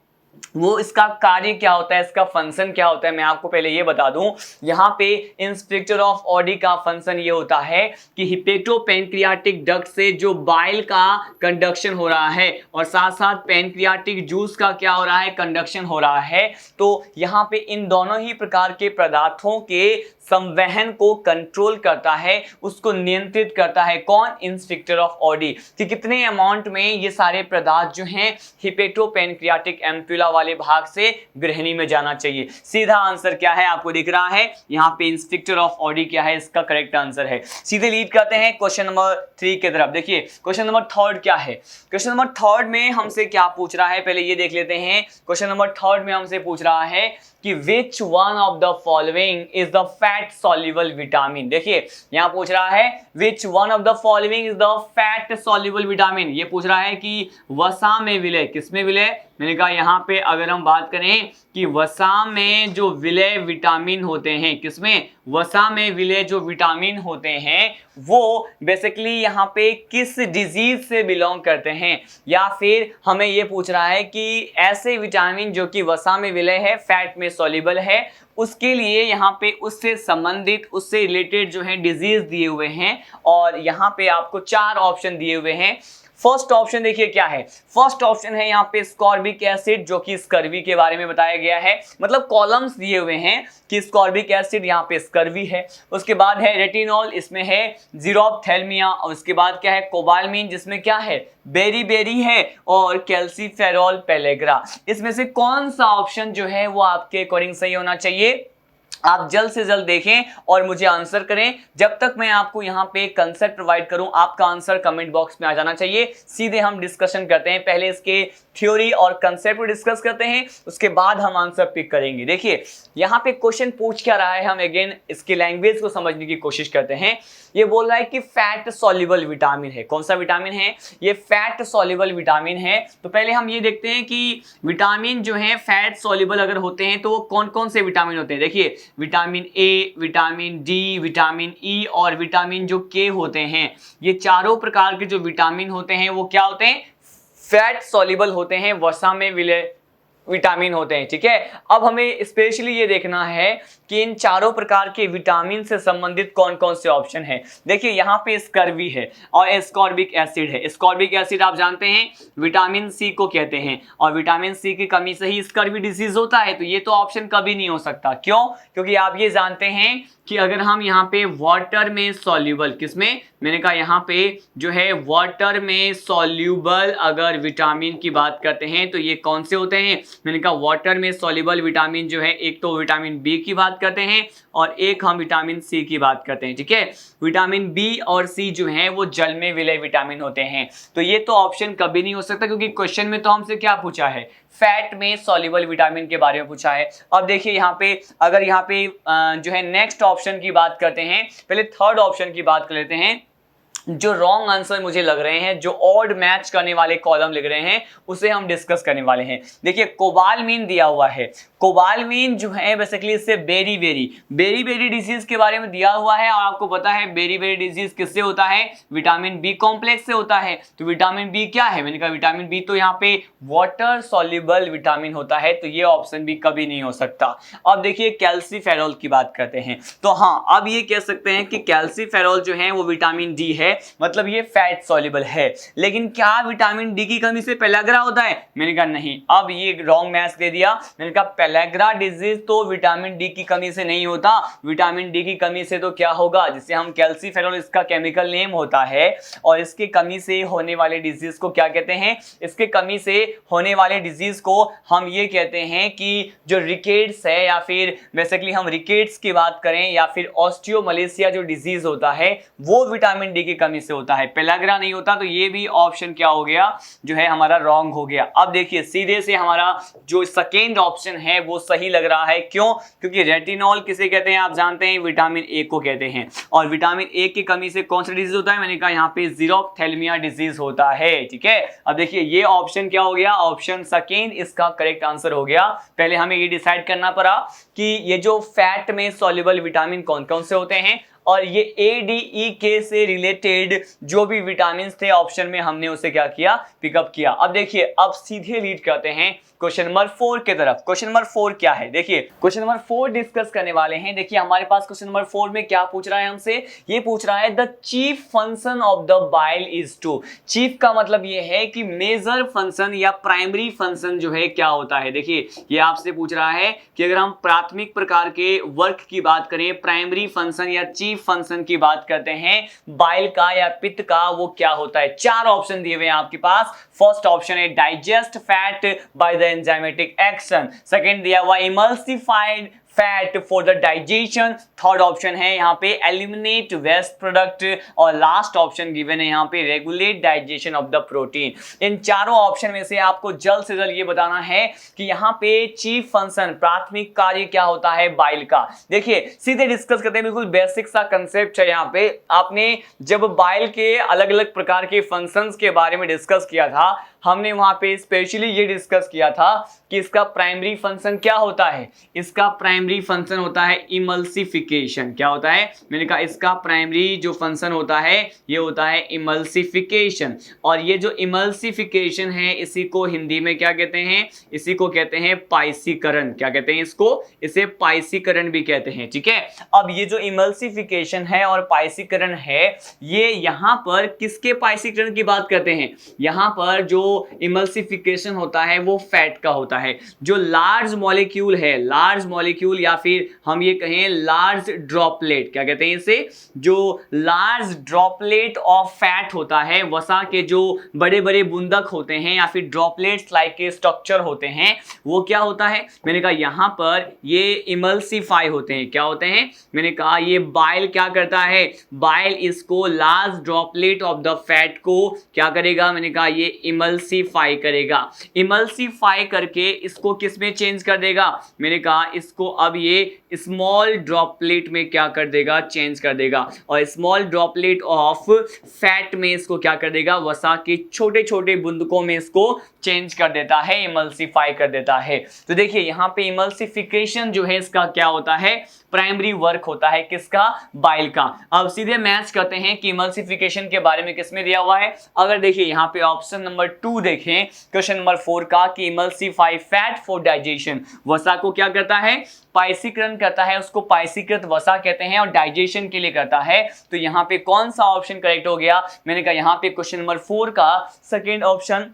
वो इसका कार्य क्या होता है, इसका फंक्शन क्या होता है, मैं आपको पहले ये बता दूं। यहाँ पे इंस्पेक्टर ऑफ ऑडी का फंक्शन ये होता है कि हिपेटोपैनक्रियाटिक डक्ट से जो बाइल का कंडक्शन हो रहा है और साथ साथ पैनक्रियाटिक जूस का क्या हो रहा है, कंडक्शन हो रहा है। तो यहाँ पे इन दोनों ही प्रकार के पदार्थों के संवहन को कंट्रोल करता है, उसको नियंत्रित करता है कौन, इंस्पेक्टर ऑफ ऑडी, कि कितने अमाउंट में ये सारे पदार्थ जो हैं हिपेटोपैनक्रियाटिक एम्प्यूला वाले भाग से ग्रहणी में जाना चाहिए। सीधा आंसर क्या है आपको दिख रहा है, यहाँ पे इंस्पेक्टर ऑफ ऑडी क्या है, इसका करेक्ट आंसर है। सीधे लीड करते हैं क्वेश्चन नंबर 3 की तरफ। देखिए क्वेश्चन नंबर 3 क्या है, क्वेश्चन नंबर 3 में हमसे क्या पूछ रहा है, पहले ये देख लेते हैं। क्वेश्चन नंबर 3 में हमसे पूछ रहा है कि which one of the following is the fat soluble vitamin। देखिए यहाँ पूछ रहा है which one of the following is the fat soluble vitamin, ये पूछ रहा है कि वसा में विलय, किसमें विलय, मैंने कहा यहाँ पे अगर हम बात करें कि वसा में जो विलय विटामिन होते हैं, किसमें, वसा में विलय जो विटामिन होते हैं वो बेसिकली यहाँ पे किस डिजीज से बिलोंग करते हैं, या फिर हमें ये पूछ रहा है कि ऐसे विटामिन जो कि वसा में विलय है, फैट में सॉल्युबल है, उसके लिए यहाँ पे उससे संबंधित, उससे रिलेटेड जो है डिजीज दिए हुए हैं और यहाँ पे आपको 4 ऑप्शन दिए हुए हैं। फर्स्ट ऑप्शन देखिए क्या है, फर्स्ट ऑप्शन है यहाँ पे स्कॉर्बिक एसिड, जो कि स्कर्वी के बारे में बताया गया है, मतलब कॉलम्स दिए हुए हैं कि स्कॉर्बिक एसिड यहाँ पे स्कर्वी है। उसके बाद है रेटिनॉल, इसमें है जीरोप्थेल्मिया, और उसके बाद क्या है कोबालमिन, जिसमें क्या है बेरी है, और कैल्सीफेरॉल पेलेग्रा। इसमें से कौन सा ऑप्शन जो है वो आपके अकॉर्डिंग सही होना चाहिए? आप जल्द से जल्द देखें और मुझे आंसर करें। जब तक मैं आपको यहाँ पे कंसेप्ट प्रोवाइड करूं, आपका आंसर कमेंट बॉक्स में आ जाना चाहिए। सीधे हम डिस्कशन करते हैं, पहले इसके थ्योरी और कंसेप्ट को डिस्कस करते हैं, उसके बाद हम आंसर पिक करेंगे। देखिए यहाँ पे क्वेश्चन पूछ क्या रहा है, हम अगेन इसकी लैंग्वेज को समझने की कोशिश करते हैं। ये बोल रहा है कि फैट सॉल्युबल विटामिन है। कौन सा विटामिन है? ये फैट सॉल्युबल विटामिन है। तो पहले हम ये देखते हैं कि विटामिन जो है फैट सॉल्युबल अगर होते हैं तो वो कौन कौन से विटामिन होते हैं। देखिए vitamin A, vitamin D, vitamin E और विटामिन जो के होते हैं, ये चारों प्रकार के जो विटामिन होते हैं वो क्या होते हैं? फैट सॉल्युबल होते हैं, वसा में विलय विटामिन होते हैं। ठीक है, अब हमें स्पेशली ये देखना है कि इन चारों प्रकार के विटामिन से संबंधित कौन कौन से ऑप्शन हैं। देखिए यहाँ पे स्कर्वी है और एस्कॉर्बिक एसिड है। एस्कॉर्बिक एसिड आप जानते हैं विटामिन सी को कहते हैं, और विटामिन सी की कमी से ही स्कर्वी डिजीज होता है। तो ये तो ऑप्शन कभी नहीं हो सकता। क्यों? क्योंकि आप ये जानते हैं कि अगर हम यहाँ पे वाटर में सॉल्यूबल, किसमें? मैंने कहा यहाँ पे जो है वाटर में सॉल्यूबल अगर विटामिन की बात करते हैं तो ये कौन से होते हैं? मैंने कहा वाटर में सॉल्यूबल विटामिन जो है, एक तो विटामिन बी की बात करते हैं और एक हम विटामिन सी की बात करते हैं। ठीक है, विटामिन बी और सी जो है वो जल में विलय विटामिन होते हैं। तो ये तो ऑप्शन कभी नहीं हो सकता, क्योंकि क्वेश्चन में तो हमसे क्या पूछा है? फैट में सॉल्युबल विटामिन के बारे में पूछा है। अब देखिए यहाँ पे अगर यहाँ पे जो है नेक्स्ट ऑप्शन की बात करते हैं, पहले थर्ड ऑप्शन की बात कर लेते हैं। जो रॉन्ग आंसर मुझे लग रहे हैं, जो ऑड मैच करने वाले कॉलम लिख रहे हैं, उसे हम डिस्कस करने वाले हैं। देखिए कोबालमिन दिया हुआ है। कोबालमिन जो है बेसिकली इससे बेरी डिजीज के बारे में दिया हुआ है, और आपको पता है बेरी डिजीज किससे होता है? विटामिन बी कॉम्प्लेक्स से होता है। तो विटामिन बी क्या है? मैंने कहा विटामिन बी तो यहाँ पे वाटर सॉल्युबल विटामिन होता है, तो ये ऑप्शन भी कभी नहीं हो सकता। अब देखिए कैल्सीफेरॉल की बात करते हैं, तो हाँ अब ये कह सकते हैं कि कैल्सीफेरॉल जो है वो विटामिन डी है, मतलब ये फैट सॉल्युबल है। लेकिन क्या विटामिन डी की कमी से पेलाग्रा होता है? मैंने कहा नहीं। अब ये रॉन्ग मैच दे दिया। मैंने कहा पेलाग्रा डिजीज तो विटामिन डी की कमी से नहीं होता। विटामिन डी की कमी से तो क्या होगा, जिसे हम कैल्सीफेरॉल, इसका केमिकल नेम होता है, और इसकी कमी से होने वाले डिजीज को क्या कहते हैं? इसके कमी से होने वाले डिजीज को हम ये कहते हैं कि जो रिकेट्स है, या फिर बेसिकली हम रिकेट्स की बात करें, या फिर ऑस्टियोमलेशिया जो डिजीज होता है वो विटामिन डी की कमी से होता है, पेलाग्रा नहीं होता। तो ये भी ऑप्शन क्या हो गया, जो है हमारा रॉन्ग हो गया। अब देखिए सीधे से हमारा जो सेकेंड ऑप्शन है वो सही लग रहा है। क्यों? क्योंकि रेटिनॉल किसे कहते हैं? आप जानते हैं विटामिन ए को कहते हैं, और विटामिन ए की कमी से कौन सा डिजीज होता है? मैंने कहा यहाँ पे जीरोप्थेल्मिया डिजीज होता है। ठीक है, अब देखिए ये ऑप्शन क्या हो गया? ऑप्शन सेकेंड इसका करेक्ट आंसर हो गया। पहले हमें ये डिसाइड करना पड़ा कि ये जो फैट में सॉल्युबल विटामिन कौन कौन से होते हैं, और ये ए डी ई के से रिलेटेड जो भी विटामिन थे ऑप्शन में, हमने उसे क्या किया? पिकअप किया। अब देखिए अब सीधे लीड करते हैं क्वेश्चन नंबर 4 के तरफ। क्वेश्चन नंबर 4 क्या है? देखिए क्वेश्चन नंबर 4 डिस्कस करने वाले हैं। देखिए हमारे पास क्वेश्चन नंबर 4 में क्या पूछ रहा है हमसे? ये पूछ रहा है the chief function of the bile is to. Chief का मतलब ये है कि मेजर फंक्शन या प्राइमरी फंक्शन जो है क्या होता है। देखिए ये आपसे पूछ रहा है कि अगर हम प्राथमिक प्रकार के वर्क की बात करें, प्राइमरी फंक्शन या चीफ फंक्शन की बात करते हैं बाइल का या पित्त का, वो क्या होता है? 4 ऑप्शन दिए हुए हैं आपके पास। फर्स्ट ऑप्शन है digest fat by the enzymatic action, second दिया हुआ emulsified fat for the digestion, third option है यहाँ पे एलिमिनेट वेस्ट प्रोडक्ट, और लास्ट ऑप्शन गिवन है यहाँ पे regulate digestion of the protein. इन चारों ऑप्शन में से आपको जल्द से जल्द ये बताना है कि यहाँ पे चीफ फंक्शन, प्राथमिक कार्य क्या होता है बाइल का। देखिए सीधे डिस्कस करते हैं, बिल्कुल बेसिक सा कंसेप्ट है। यहाँ पे आपने जब बाइल के अलग अलग प्रकार के फंक्शंस के बारे में डिस्कस किया था, हमने वहां पे स्पेशली ये डिस्कस किया था कि इसका प्राइमरी फंक्शन क्या होता है। इसका प्राइमरी फंक्शन होता है इमल्सिफिकेशन। क्या होता है? मैंने कहा इसका प्राइमरी जो फंक्शन होता है ये होता है इमल्सिफिकेशन। और ये जो इमल्सिफिकेशन है इसी को हिंदी में क्या कहते हैं? इसी को कहते हैं पाइसीकरण। क्या कहते हैं इसको? इसे पाइसीकरण भी कहते हैं। ठीक है, अब ये जो इमल्सिफिकेशन है और पाइसीकरण है, ये यहां पर किसके पाइसीकरण की बात करते हैं? यहां पर जो इमल्सिफिकेशन होता है वो फैट का होता है। जो लार्ज मॉलिक्यूल है, लार्ज मॉलिक्यूल या फिर हम ये कहें लार्ज ड्रॉपलेट, क्या कहते हैं इसे? जो लार्ज ड्रॉपलेट ऑफ फैट होता है, वसा के जो बड़े बड़े बूंदक होते हैं या फिर ड्रॉपलेट्स लाइक के स्ट्रक्चर होते हैं, वो क्या होता है? मैंने कहा यहां पर ये इमल्सिफाई होते हैं। क्या होते हैं? मैंने कहा ये बाइल क्या करता है? बाइल इसको large droplet of the fat को क्या करेगा? मैंने कहा ये इमल्सिफाई करेगा। इमल्सिफाई करके इसको किस में चेंज कर देगा? मैंने कहा इसको अब ये स्मॉल ड्रॉपलेट में क्या कर देगा? चेंज कर देगा। और स्मॉल ड्रॉपलेट ऑफ फैट में इसको क्या कर देगा? वसा के छोटे छोटे बूंदकों में इसको चेंज कर देता है, इमल्सिफाई कर देता है। तो देखिए यहाँ पे इमल्सिफिकेशन जो है इसका क्या होता है? प्राइमरी वर्क होता है किसका? बाइल का। अब सीधे मैच करते हैं कि इमल्सिफिकेशन के बारे में किसमें दिया हुआ है। अगर देखिए यहाँ पे ऑप्शन नंबर 2 देखें क्वेश्चन नंबर 4 का, कि इमल्सिफाई फैट फॉर डाइजेशन, वसा को क्या करता है? पाइसीकरण करता है, उसको पाइसीकृत वसा कहते हैं और डाइजेशन के लिए करता है। तो यहाँ पे कौन सा ऑप्शन करेक्ट हो गया? मैंने कहा यहाँ पे क्वेश्चन नंबर 4 का सेकेंड ऑप्शन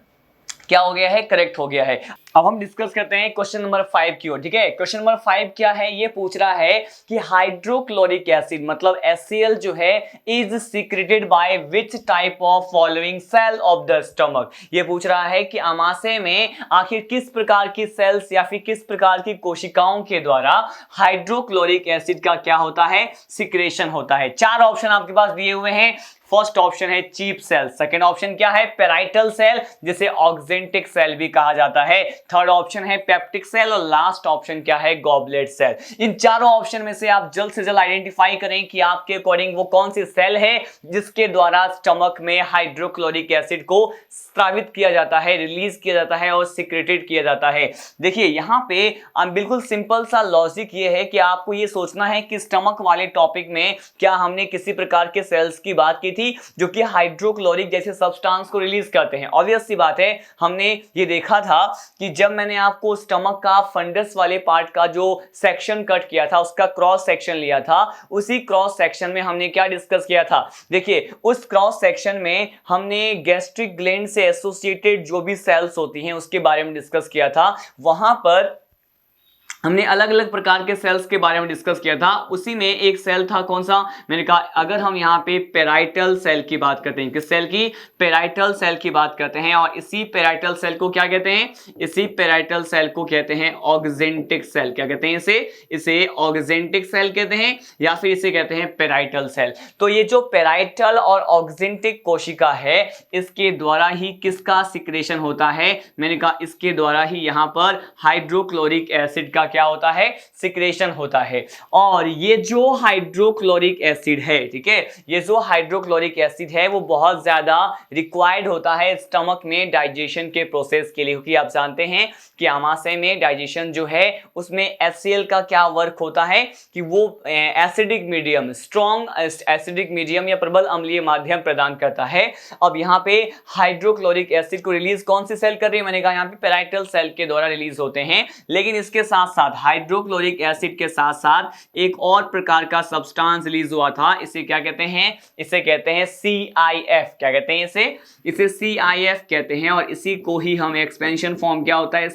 क्या हो गया है? करेक्ट हो गया है। अब हम डिस्कस करते हैं क्वेश्चन नंबर 5 की ओर। ठीक है, क्वेश्चन नंबर 5 क्या है? ये पूछ रहा है कि हाइड्रोक्लोरिक एसिड मतलब HCl जो है is secreted by which type of following cell of the stomach. ये पूछ रहा है कि आमाशय में आखिर किस प्रकार की सेल्स या फिर किस प्रकार की कोशिकाओं के द्वारा हाइड्रोक्लोरिक एसिड का क्या होता है? सिक्रेशन होता है। 4 ऑप्शन आपके पास दिए हुए हैं। फर्स्ट ऑप्शन है चीप सेल, सेकंड ऑप्शन क्या है? पेराइटल सेल जिसे ऑक्जेंटिक सेल भी कहा जाता है, थर्ड ऑप्शन है पेप्टिक सेल और लास्ट ऑप्शन क्या है? Goblet cell. इन चारों ऑप्शन में से आप जल्द से जल्द आइडेंटिफाई करें कि आपके अकॉर्डिंग वो कौन सी सेल है जिसके द्वारा स्टमक में हाइड्रोक्लोरिक एसिड को स्रावित किया जाता है, रिलीज किया जाता है और सिक्रेटेड किया जाता है। देखिए यहाँ पे बिल्कुल सिंपल सा लॉजिक ये है कि आपको ये सोचना है कि स्टमक वाले टॉपिक में क्या हमने किसी प्रकार के सेल्स की बात की थी जो कि हाइड्रोक्लोरिक जैसे सब्सटेंस को रिलीज करते हैं। ऑब्वियस सी बात है, हमने ये देखा था कि जब मैंने आपको स्टमक का फंडस वाले पार्ट का जो सेक्शन कट किया था, उसका क्रॉस सेक्शन लिया था, उसी क्रॉस सेक्शन में हमने क्या डिस्कस किया था? देखिए उस क्रॉस सेक्शन में हमने गैस्ट्रिक ग्लैंड से एसोसिएटेड जो भी सेल्स होती हैं उसके बारे में डिस्कस किया था। वहां पर हमने अलग अलग प्रकार के सेल्स के बारे में डिस्कस किया था। उसी में एक सेल था कौन सा? मैंने कहा अगर हम यहाँ पे पेराइटल सेल की बात करते हैं, किस सेल की? पेराइटल सेल की बात करते हैं। और इसी पेराइटल सेल को क्या कहते हैं? इसी पेराइटल सेल को कहते हैं ऑक्जेंटिक सेल। क्या कहते हैं इसे? इसे ऑक्जेंटिक सेल कहते हैं या फिर इसे कहते हैं पेराइटल सेल। तो ये जो पेराइटल और ऑक्जेंटिक कोशिका है इसके द्वारा ही किसका सिक्रेशन होता है? मैंने कहा इसके द्वारा ही यहाँ पर हाइड्रोक्लोरिक एसिड का क्या होता है? सिक्रेशन होता है। और ये जो हाइड्रोक्लोरिक एसिड है, ठीक है, ये जो हाइड्रोक्लोरिक एसिड है वो बहुत ज्यादा रिक्वायर्ड होता है स्टमक में डाइजेशन के प्रोसेस के लिए, क्योंकि आप जानते हैं कि आमाशय में डाइजेशन जो है उसमें HCl का क्या वर्क होता है कि वो acidic medium, strong acidic medium या प्रबल अम्लीय माध्यम प्रदान करता है। अब यहाँ पे हाइड्रोक्लोरिक एसिड को रिलीज कौन सी सेल कर रही है? मैंने कहा यहाँ पे पेराइटल सेल के द्वारा रिलीज होते हैं। लेकिन इसके साथ साथ हाइड्रोक्लोरिक एसिड के साथ साथ एक और प्रकार का सब्सटेंस रिलीज हुआ था। इसे क्या कहते हैं? इसे कहते हैं CIF। क्या कहते हैं इसे CIF कहते हैं। और इसी को ही हम एक्सपेंशन फॉर्म, क्या होता है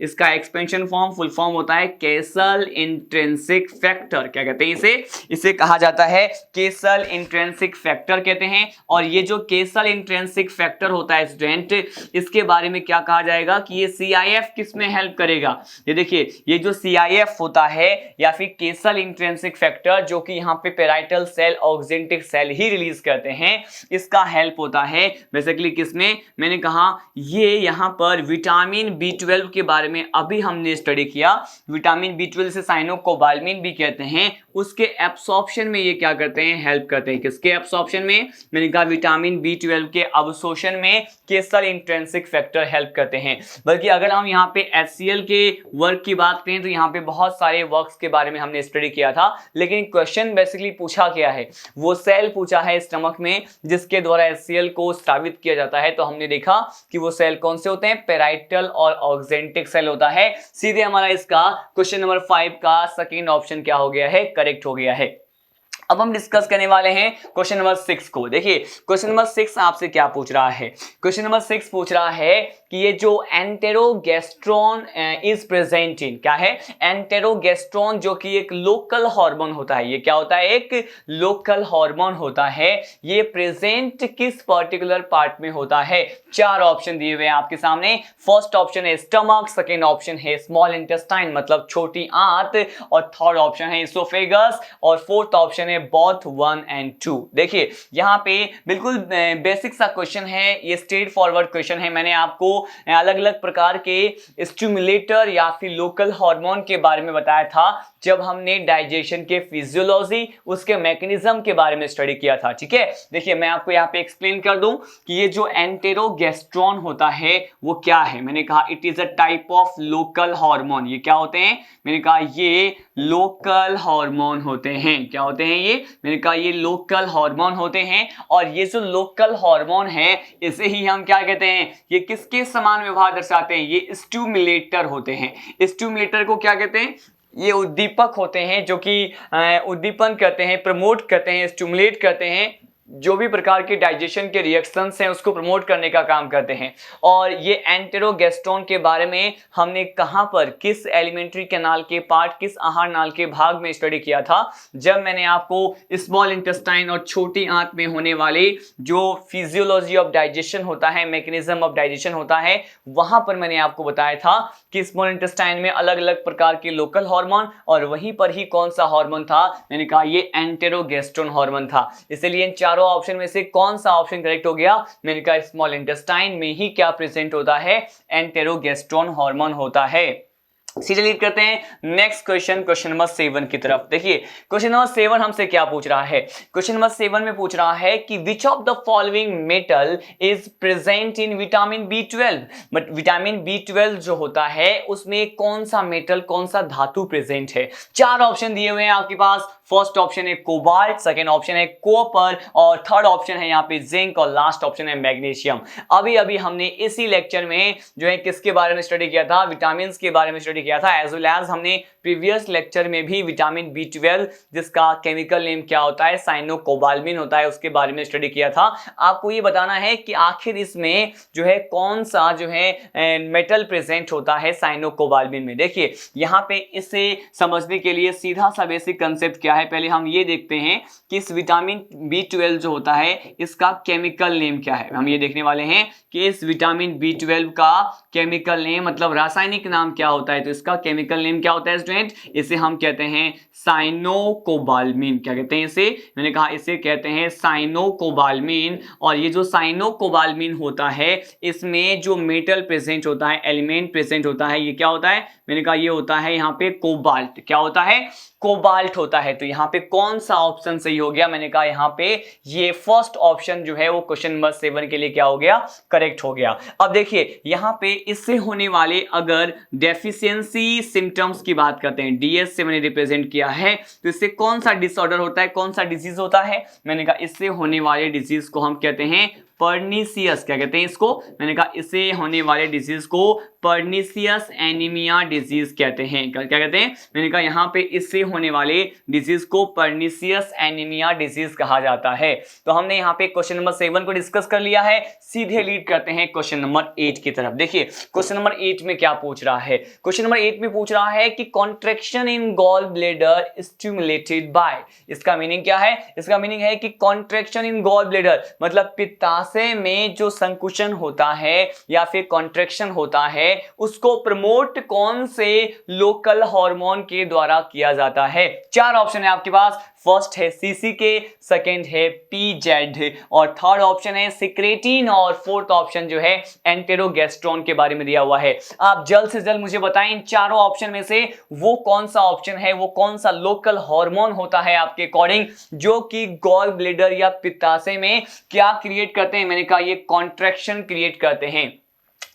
इसका एक्सपेंशन फॉर्म, फुल फॉर्म होता है केसल इंट्रिंसिक फैक्टर। क्या कहते हैं इसे कहा जाता है केसल इंट्रिंसिक फैक्टर कहते हैं। और ये जो केसल इंट्रिंसिक फैक्टर होता है स्टूडेंट, इसके बारे में क्या कहा जाएगा कि ये CIF किस में हेल्प करेगा? ये देखिए ये जो CIF होता है या फिर केसल इंट्रिंसिक फैक्टर जो कि यहाँ पे पेराइटल सेल ऑक्जेंटिक सेल ही रिलीज करते हैं, इसका हेल्प होता है बेसिकली किसमें? मैंने कहा ये यहाँ पर विटामिन B12 के बारे में अभी हमने स्टडी किया। विटामिन B12 से साइनोकोबाल्मिन भी कहते हैं, उसके एब्सॉर्प्शन में ये क्या करते हैं, हेल्प करते हैं। किसके एब्सॉर्प्शन में, मैंने कहा विटामिन B12 के अवशोषण में केसल इंट्रिंसिक फैक्टर हेल्प करते हैं। बल्कि अगर हम यहाँ पे HCl के वर्क की बात करें तो यहाँ पे बहुत सारे वर्क्स के बारे में हमने स्टडी किया था, लेकिन क्वेश्चन बेसिकली पूछा गया है, वो सेल पूछा है स्टमक में जिसके द्वारा HCl को स्रावित किया जाता है। तो हमने देखा कि वो सेल कौन से होते हैं, पेराइटल और ऑक्जेंटिक सेल होता है। सीधे हमारा इसका क्वेश्चन नंबर 5 का सेकंड ऑप्शन क्या हो गया है, करेक्ट हो गया है। अब हम डिस्कस करने वाले हैं क्वेश्चन नंबर 6 को। देखिए क्वेश्चन नंबर 6 आपसे क्या पूछ रहा है, क्वेश्चन नंबर 6 पूछ रहा है कि ये जो एंटेरोगेस्ट्रोन इज प्रेजेंट इन, क्या है, एंटेरोगेस्ट्रोन जो कि एक लोकल हार्मोन होता है, ये क्या होता है, एक लोकल हार्मोन होता है, ये प्रेजेंट किस पर्टिकुलर पार्ट में होता है। 4 ऑप्शन दिए हुए हैं आपके सामने। फर्स्ट ऑप्शन है स्टमक, सेकेंड ऑप्शन है स्मॉल इंटेस्टाइन मतलब छोटी आंत, और थर्ड ऑप्शन है इसोफेगस, और फोर्थ ऑप्शन है बोथ 1 and 2। देखिए यहां पे बिल्कुल बेसिक सा क्वेश्चन है, ये स्ट्रेट फॉरवर्ड क्वेश्चन है। मैंने आपको अलग अलग प्रकार के स्टिमुलेटर या फिर लोकल हार्मोन के बारे में बताया था जब हमने डाइजेशन के फिजियोलॉजी, उसके मैकेनिज्म के बारे में स्टडी किया था। ठीक है, देखिए मैं आपको यहाँ पे एक्सप्लेन कर दूं कि ये जो एंटेरोगेस्ट्रोन होता है वो क्या है। मैंने कहा it is a type of local hormone. ये क्या होते हैं, मैंने कहा ये लोकल हार्मोन होते हैं। क्या होते हैं ये, मैंने कहा ये लोकल हार्मोन होते हैं। और ये जो लोकल हार्मोन है इसे ही हम क्या कहते हैं, ये किसके समान व्यवहार दर्शाते हैं, ये स्टिमुलेटर होते हैं। स्टिमुलेटर को क्या कहते हैं, ये उद्दीपक होते हैं जो कि उद्दीपन करते हैं, प्रमोट करते हैं, स्टिमुलेट करते हैं, जो भी प्रकार के डाइजेशन के रिएक्शंस हैं उसको प्रमोट करने का काम करते हैं। और ये एंटेरोगेस्ट्रोन के बारे में हमने कहां पर, किस एलिमेंट्री कैनाल के पार्ट, किस आहार नाल के भाग में स्टडी किया था, जब मैंने आपको स्मॉल इंटेस्टाइन और छोटी आंत में होने वाले जो फिजियोलॉजी ऑफ डाइजेशन होता है, मैकेनिज्म ऑफ डाइजेशन होता है, वहां पर मैंने आपको बताया था कि स्मॉल इंटेस्टाइन में अलग अलग प्रकार के लोकल हार्मोन, और वहीं पर ही कौन सा हार्मोन था, मैंने कहा ये एंटेरोगेस्ट्रोन हार्मोन था। इसलिए इन चारों ऑप्शन में से कौन सा ऑप्शन करेक्ट हो गया, मैंने कहा स्मॉल इंटेस्टाइन में ही क्या प्रेजेंट होता है, एंटेरोगेस्ट्रोन हार्मोन होता है। सीधे लीड करते हैं नेक्स्ट क्वेश्चन, क्वेश्चन नंबर 7 की तरफ। देखिए क्वेश्चन नंबर 7 हमसे क्या पूछ रहा है, क्वेश्चन नंबर 7 में पूछ रहा है कि which of the following metal is present in vitamin B12। But vitamin B12 जो होता है उसमें कौन सा मेटल, कौन सा धातु प्रेजेंट है। 4 ऑप्शन दिए हुए हैं आपके पास। फर्स्ट ऑप्शन है कोबाल्ट, सेकेंड ऑप्शन है कॉपर, और थर्ड ऑप्शन है यहाँ पे जिंक, और लास्ट ऑप्शन है मैग्नीशियम। अभी अभी हमने इसी लेक्चर में जो है किसके बारे में स्टडी किया था, विटामिन के बारे में स्टडी किया था, एज वेल एज हमने प्रीवियस लेक्चर में भी विटामिन B12 जिसका केमिकल नेम क्या होता है, साइनोकोबाल्मिन होता है, उसके बारे में स्टडी किया था। आपको ये बताना है कि आखिर इसमें जो है कौन सा जो है मेटल प्रेजेंट होता है साइनोकोबाल्मिन में। देखिए यहाँ पे इसे समझने के लिए सीधा सा बेसिक कंसेप्ट क्या है, पहले हम ये देखते हैं कि इस विटामिन B12 जो होता है इसका केमिकल नेम क्या है। हम ये देखने वाले हैं कि इस विटामिन B12 का केमिकल नेम मतलब रासायनिक नाम क्या होता है। तो इसका केमिकल नेम क्या होता है स्टूडेंट, इसे हम कहते हैं साइनोकोबाल्मिन। क्या कहते हैं इसे, मैंने कहा इसे कहते हैं साइनोकोबाल्मिन। और ये जो साइनोकोबाल्मिन होता है इसमें जो मेटल प्रेजेंट होता है, एलिमेंट प्रेजेंट होता है, ये क्या होता है, मैंने कहा ये होता है यहाँ पे कोबाल्ट। क्या होता है, कोबाल्ट होता है। तो यहाँ पे कौन सा ऑप्शन सही हो गया, मैंने कहा यहाँ पे ये फर्स्ट ऑप्शन जो है वो क्वेश्चन नंबर 7 के लिए क्या हो गया, करेक्ट हो गया। अब देखिए यहाँ पे इससे होने वाले अगर डेफिशिएंसी सिम्टम्स की बात करते हैं, DS से मैंने रिप्रेजेंट किया है, तो इससे कौन सा डिसऑर्डर होता है, कौन सा डिजीज होता है, मैंने कहा इससे होने वाले डिजीज को हम कहते हैं पर्नीसियस। क्या कहते हैं इसको, मैंने कहा इससे होने वाले डिजीज को पर्नीसियस एनीमिया डिजीज कहते हैं। क्या कहते हैं, मैंने कहा यहाँ पे इससे होने वाले डिजीज को पर्नीसियस एनीमिया डिजीज कहा जाता है। तो हमने यहाँ पे क्वेश्चन नंबर 7 को डिस्कस कर लिया है। सीधे लीड करते हैं क्वेश्चन नंबर 8 की तरफ। देखिए क्वेश्चन नंबर 8 में क्या पूछ रहा है, क्वेश्चन नंबर 8 में पूछ रहा है कि contraction in gall bladder stimulated by. इसका मीनिंग क्या है, इसका मीनिंग है कि कॉन्ट्रैक्शन इन गॉल ब्लेडर मतलब पित्ताशय पित्ताशय में जो संकुचन होता है या फिर कॉन्ट्रैक्शन होता है उसको प्रमोट कौन से लोकल हार्मोन के द्वारा किया जाता है? 4 ऑप्शन है आपके पास। फर्स्ट है सीसीके, सेकंड है पीजेड और थर्ड ऑप्शन है सिक्रेटिन और फोर्थ ऑप्शन जो है एंटेरोगेस्ट्रोन के बारे में दिया हुआ है। आप जल्द से जल्द मुझे बताएं इन चारों ऑप्शन में से वो कौन सा ऑप्शन है, वो कौन सा लोकल हार्मोन होता है आपके अकॉर्डिंग जो कि गॉल ब्लैडर या पित्ताशय में क्या क्रिएट करते हैं? मैंने कहा ये कॉन्ट्रैक्शन क्रिएट करते हैं।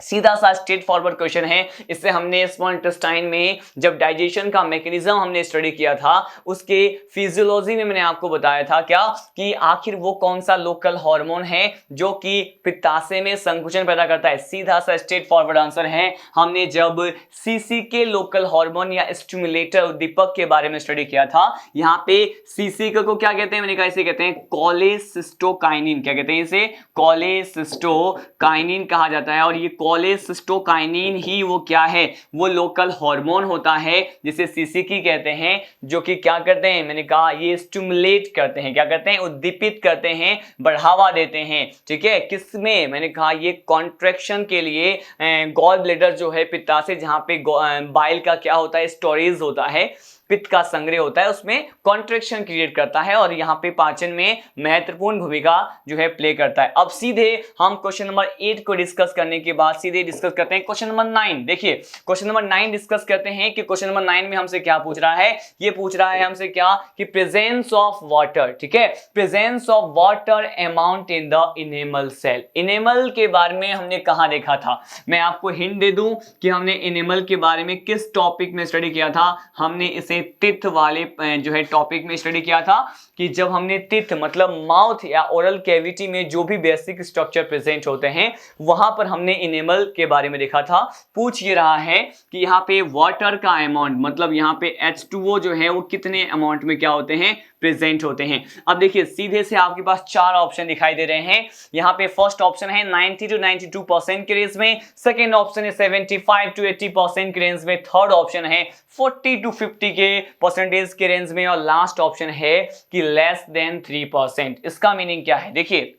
सीधा सा स्ट्रेट फॉरवर्ड क्वेश्चन है। इससे हमने स्मॉल इंटेस्टाइन में जब डाइजेशन का मैकेनिज्म हमने स्टडी किया था उसके फिजियोलॉजी में मैंने आपको बताया था क्या कि आखिर वो कौन सा लोकल हार्मोन है जो कि पित्ताशय में संकुचन पैदा करता है। सीधा सा स्ट्रेट फॉरवर्ड आंसर है। हमने जब सीसी के लोकल हार्मोन या स्टिमुलेटर उद्दीपक के बारे में स्टडी किया था, यहाँ पे सीसी को क्या कहते हैं? मैंने कहा इसे कहते हैं कोलेसिस्टोकाइनिन। क्या कहते हैं इसे? कोलेसिस्टोकाइनिन कहा जाता है। और ये कोलेसिस्टोकाइनिन ही वो क्या है? वो लोकल हार्मोन होता है जिसे सीसीकी कहते हैं, जो कि क्या करते हैं? मैंने कहा ये स्टिमुलेट करते हैं। क्या करते हैं? उद्दीपित करते हैं, बढ़ावा देते हैं। ठीक है, किसमें? मैंने कहा ये कॉन्ट्रैक्शन के लिए गॉल ब्लैडर जो है पित्ताशय जहां पे बाइल का क्या होता है? स्टोरेज होता है, पित्त का संग्रह होता है, उसमें कॉन्ट्रैक्शन क्रिएट करता है और यहाँ पे पाचन में महत्वपूर्ण भूमिका जो है प्ले करता है। अब सीधे हम क्वेश्चन नंबर 8 को डिस्कस करने के बाद सीधे डिस्कस करते हैं क्वेश्चन नंबर 9। देखिए क्वेश्चन नंबर 9 डिस्कस करते हैं कि क्वेश्चन नंबर 9 में हमसे क्या पूछ रहा है? ये पूछ रहा है हमसे क्या कि प्रेजेंस ऑफ वाटर। ठीक है, presence of water amount in the enamel cell. Enamel के बारे में हमने कहाँ देखा था? मैं आपको हिंट दे दूं कि हमने इनेमल के बारे में किस टॉपिक में स्टडी किया था। हमने इसे टिथ वाले जो है टॉपिक में स्टडी किया था कि जब हमने टिथ मतलब माउथ या ओरल कैविटी में जो भी बेसिक स्ट्रक्चर प्रेजेंट होते हैं वहां पर हमने इनेमल के बारे में देखा था। पूछ ये रहा है कि यहाँ पे वाटर का अमाउंट मतलब यहाँ पे H2O जो है वो कितने अमाउंट में क्या होते हैं? प्रेजेंट होते हैं। अब देखिए सीधे से आपके पास 4 ऑप्शन दिखाई दे रहे हैं। यहाँ पे फर्स्ट ऑप्शन है 90 to 92% के रेंज में, सेकेंड ऑप्शन है 75 to 80% के रेंज में, थर्ड ऑप्शन है 40 to 50 के परसेंटेज के रेंज में और लास्ट ऑप्शन है कि लेस देन 3%। इसका मीनिंग क्या है? देखिए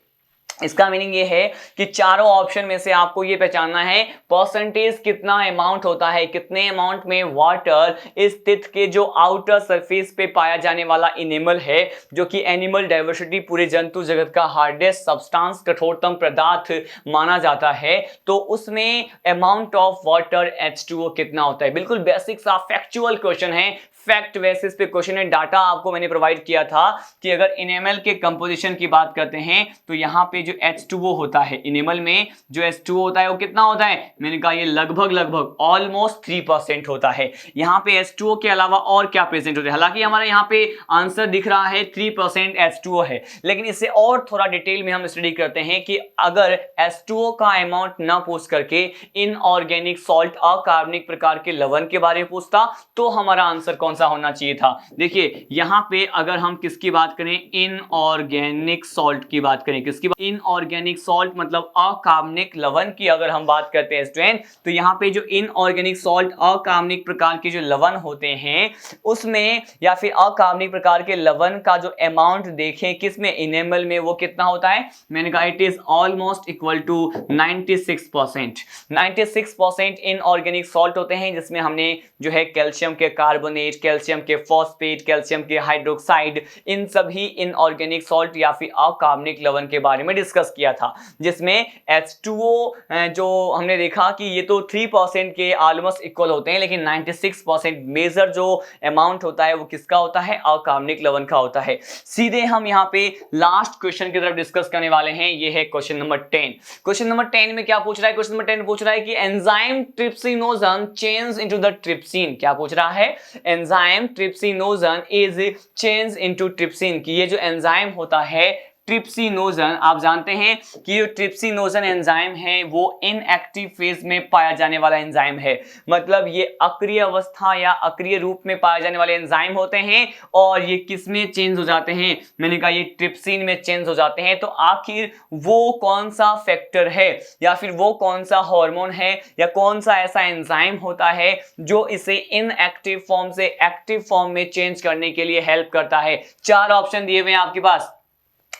इसका मीनिंग ये है कि चारों ऑप्शन में से आपको ये पहचानना है परसेंटेज कितना अमाउंट होता है, कितने अमाउंट में वाटर इस टिथ के जो आउटर सरफेस पे पाया जाने वाला इनेमल है जो कि एनिमल डाइवर्सिटी पूरे जंतु जगत का हार्डेस्ट सब्सटेंस कठोरतम पदार्थ माना जाता है, तो उसमें अमाउंट ऑफ वाटर H2O कितना होता है। बिल्कुल बेसिक सा फैक्चुअल क्वेश्चन है, फैक्ट बेसिस पे क्वेश्चन है। डाटा आपको मैंने प्रोवाइड किया था कि अगर इनेमल के कंपोजिशन की बात करते हैं तो यहाँ पे जो H2O होता है इनेमल में जो H2O होता है वो कितना होता है? मैंने कहा ये लगभग ऑलमोस्ट 3% होता है। यहाँ पे H2O के अलावा और क्या प्रेजेंट होता है? हालांकि हमारे यहाँ पे आंसर दिख रहा है 3% H2O है, लेकिन इससे और थोड़ा डिटेल में हम स्टडी करते हैं कि अगर H2O का अमाउंट ना पूछ करके इनऑर्गेनिक सॉल्ट अकार्बनिक प्रकार के लवण के बारे में पूछता तो हमारा आंसर कौन सा होना चाहिए था? देखिए यहाँ पे अगर हम किसकी बात करें, इनऑर्गेनिक सॉल्ट की बात करें, किसकी बात? इनऑर्गेनिक सॉल्ट मतलब अकार्बनिक लवण की अगर हम बात करते हैं स्टूडेंट, तो यहाँ पे जो इनऑर्गेनिक सॉल्ट अकार्बनिक प्रकार के जो लवण होते हैं उसमें या फिर अकार्बनिक प्रकार के लवण का जो अमाउंट देखें किसमें? इनेमल में, वो कितना होता है? मैंने कहा it is almost equal to 96%। 96% inorganic salt होते हैं जिसमें हमने जो है कैल्शियम के कार्बोनेट, कैल्शियम के फॉस्फेट, कैल्शियम के हाइड्रोक्साइड, इन सभी इनऑर्गेनिक सॉल्ट या फिर अकार्बनिक लवण के बारे में डिस्कस किया था, जिसमें H2O जो हमने देखा कि ये तो 3% के ऑलमोस्ट इक्वल होते हैं, लेकिन 96% मेजर जो अमाउंट होता है वो किसका होता है? अकार्बनिक लवण का होता है। सीधे हम यहाँ पे लास्ट क्वेश्चन की तरफ डिस्कस करने वाले हैं, ये है क्वेश्चन नंबर 10। क्वेश्चन नंबर 10 में क्या पूछ रहा है? क्वेश्चन नंबर 10 पूछ रहा है कि enzyme trypsinogen change into the trypsin. क्या पूछ रहा है? Enzyme trypsinogen is change into trypsin कि ये जो एंजाइम होता है ट्रिप्सिनोजन, आप जानते हैं कि जो ट्रिप्सिनोजन एंजाइम है वो इनएक्टिव फेज में पाया जाने वाला एंजाइम है, मतलब ये अक्रिय अवस्था या अक्रिय रूप में पाए जाने वाले एंजाइम होते हैं और ये किस में चेंज हो जाते हैं? मैंने कहा ये ट्रिप्सिन में चेंज हो जाते हैं। तो आखिर वो कौन सा फैक्टर है या फिर वो कौन सा हार्मोन है या कौन सा ऐसा एंजाइम होता है जो इसे इनएक्टिव फॉर्म से एक्टिव फॉर्म में चेंज करने के लिए हेल्प करता है? 4 ऑप्शन दिए हुए हैं आपके पास।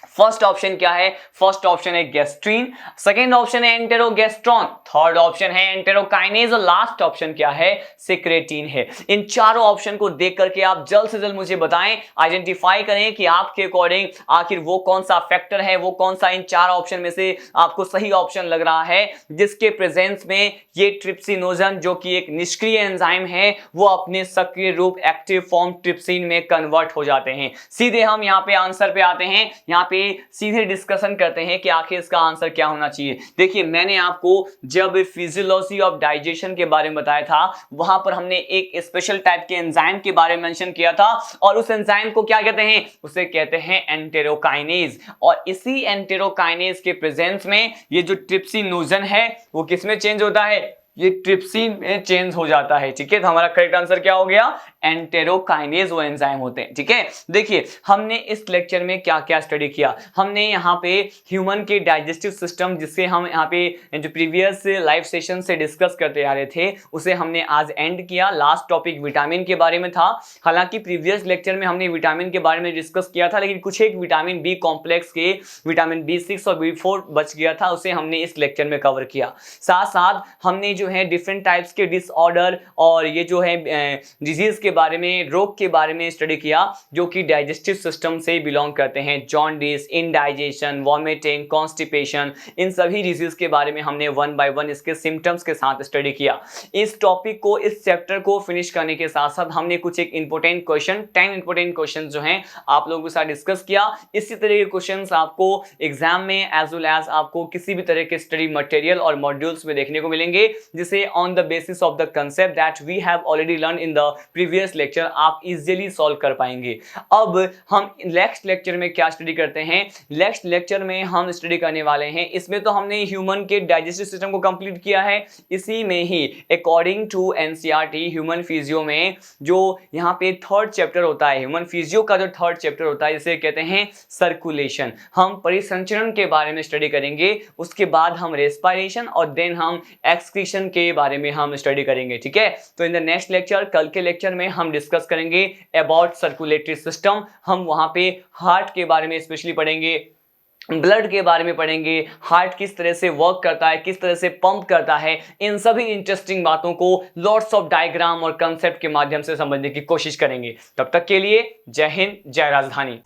फर्स्ट ऑप्शन क्या है? फर्स्ट ऑप्शन है गैस्ट्रीन, सेकंड ऑप्शन है एंटेरोगेस्ट्रॉन, थर्ड ऑप्शन है एंटेरोकाइनेज और लास्ट ऑप्शन क्या है? सिक्रेटिन है। इन चारों ऑप्शन को देख करके आप जल्द से जल्द मुझे बताएं, आइडेंटिफाई करें कि आपके अकॉर्डिंग आखिर वो कौन सा फैक्टर है, वो कौन सा इन चार ऑप्शन में से आपको सही ऑप्शन लग रहा है जिसके प्रेजेंस में ये ट्रिप्सिनोजन जो कि एक निष्क्रिय एंजाइम है वो अपने सक्रिय रूप एक्टिव फॉर्म ट्रिप्सिन में कन्वर्ट हो जाते हैं। सीधे हम यहाँ पे आंसर पे आते हैं, यहाँ पे सीधे डिस्कशन करते हैं कि आखिर इसका आंसर क्या होना चाहिए। देखिए मैंने आपको जब फिजियोलॉजी ऑफ डाइजेशन के बारे में बताया था वहां पर हमने एक स्पेशल टाइप के एंजाइम के बारे में मेंशन किया था और उस एंजाइम को क्या कहते हैं? उसे कहते हैं एंटेरोकाइनेज। और इसी एंटेरोकाइनेज के प्रेजेंस में ये जो ट्रिप्सिनोजन है वो किसमें चेंज होता है? ये ट्रिप्सिन में चेंज हो जाता है। ठीक है, तो हमारा करेक्ट आंसर क्या हो गया? एंटेरोकाइनेज वो एंजाइम होते हैं। ठीक है, देखिए हमने इस लेक्चर में क्या क्या स्टडी किया। हमने यहाँ पे ह्यूमन के डाइजेस्टिव सिस्टम जिससे हम यहाँ पे जो प्रीवियस लाइव सेशन से डिस्कस करते आ रहे थे उसे हमने आज एंड किया। लास्ट टॉपिक विटामिन के बारे में था। हालांकि प्रीवियस लेक्चर में हमने विटामिन के बारे में डिस्कस किया था लेकिन कुछ एक विटामिन बी कॉम्प्लेक्स के विटामिन B6 और B4 बच गया था, उसे हमने इस लेक्चर में कवर किया। साथ साथ हमने जो है डिफरेंट टाइप्स के डिसऑर्डर और ये जो है डिजीज के बारे में, रोग के बारे में स्टडी किया जो कि डाइजेस्टिव सिस्टम से बिलोंग करते हैं। जॉन्डिस, इंडाइजेशन, वॉमिटिंग, कॉन्स्टिपेशन, इन सभी डिजीज के बारे में हमने वन बाय वन इसके सिम्टम्स के साथ स्टडी किया। इस टॉपिक को, इस चैप्टर को फिनिश करने के साथ साथ हमने कुछ एक इंपॉर्टेंट क्वेश्चन, 10 इंपॉर्टेंट क्वेश्चन जो हैं आप लोगों के साथ डिस्कस किया। इसी तरह के क्वेश्चंस आपको एग्जाम में एज वेल एज आपको किसी भी तरह के स्टडी मटेरियल और मॉड्यूल्स में देखने को मिलेंगे जिसे on the basis of the concept that we have already learn in the previous lecture आप इजीली सॉल्व कर पाएंगे। अब हम नेक्स्ट लेक्चर में क्या स्टडी करते हैं? नेक्स्ट लेक्चर में हम स्टडी करने वाले हैं, इसमें तो हमने ह्यूमन के डाइजेस्टिव सिस्टम को कंप्लीट किया है, इसी में ही according to NCERT human physio में जो यहाँ पे थर्ड चैप्टर होता है, ह्यूमन फिजियो का जो थर्ड चैप्टर होता है जिसे कहते हैं सर्कुलेशन, हम परिसंचरण के बारे में स्टडी करेंगे। उसके बाद हम रेस्पिरेशन और देन हम एक्सक्रीशन के बारे में हम स्टडी करेंगे। ठीक है, तो इन द नेक्स्ट लेक्चर, कल के लेक्चर में हम डिस्कस करेंगे अबाउट सर्कुलेटरी सिस्टम। हम वहां पे हार्ट के बारे में स्पेशली पढ़ेंगे, ब्लड के बारे में पढ़ेंगे, हार्ट किस तरह से वर्क करता है, किस तरह से पंप करता है। इन सभी इंटरेस्टिंग बातों को लॉट्स ऑफ डायग्राम और कंसेप्ट के माध्यम से समझने की कोशिश करेंगे। तब तक के लिए जय हिंद, जय राजधानी।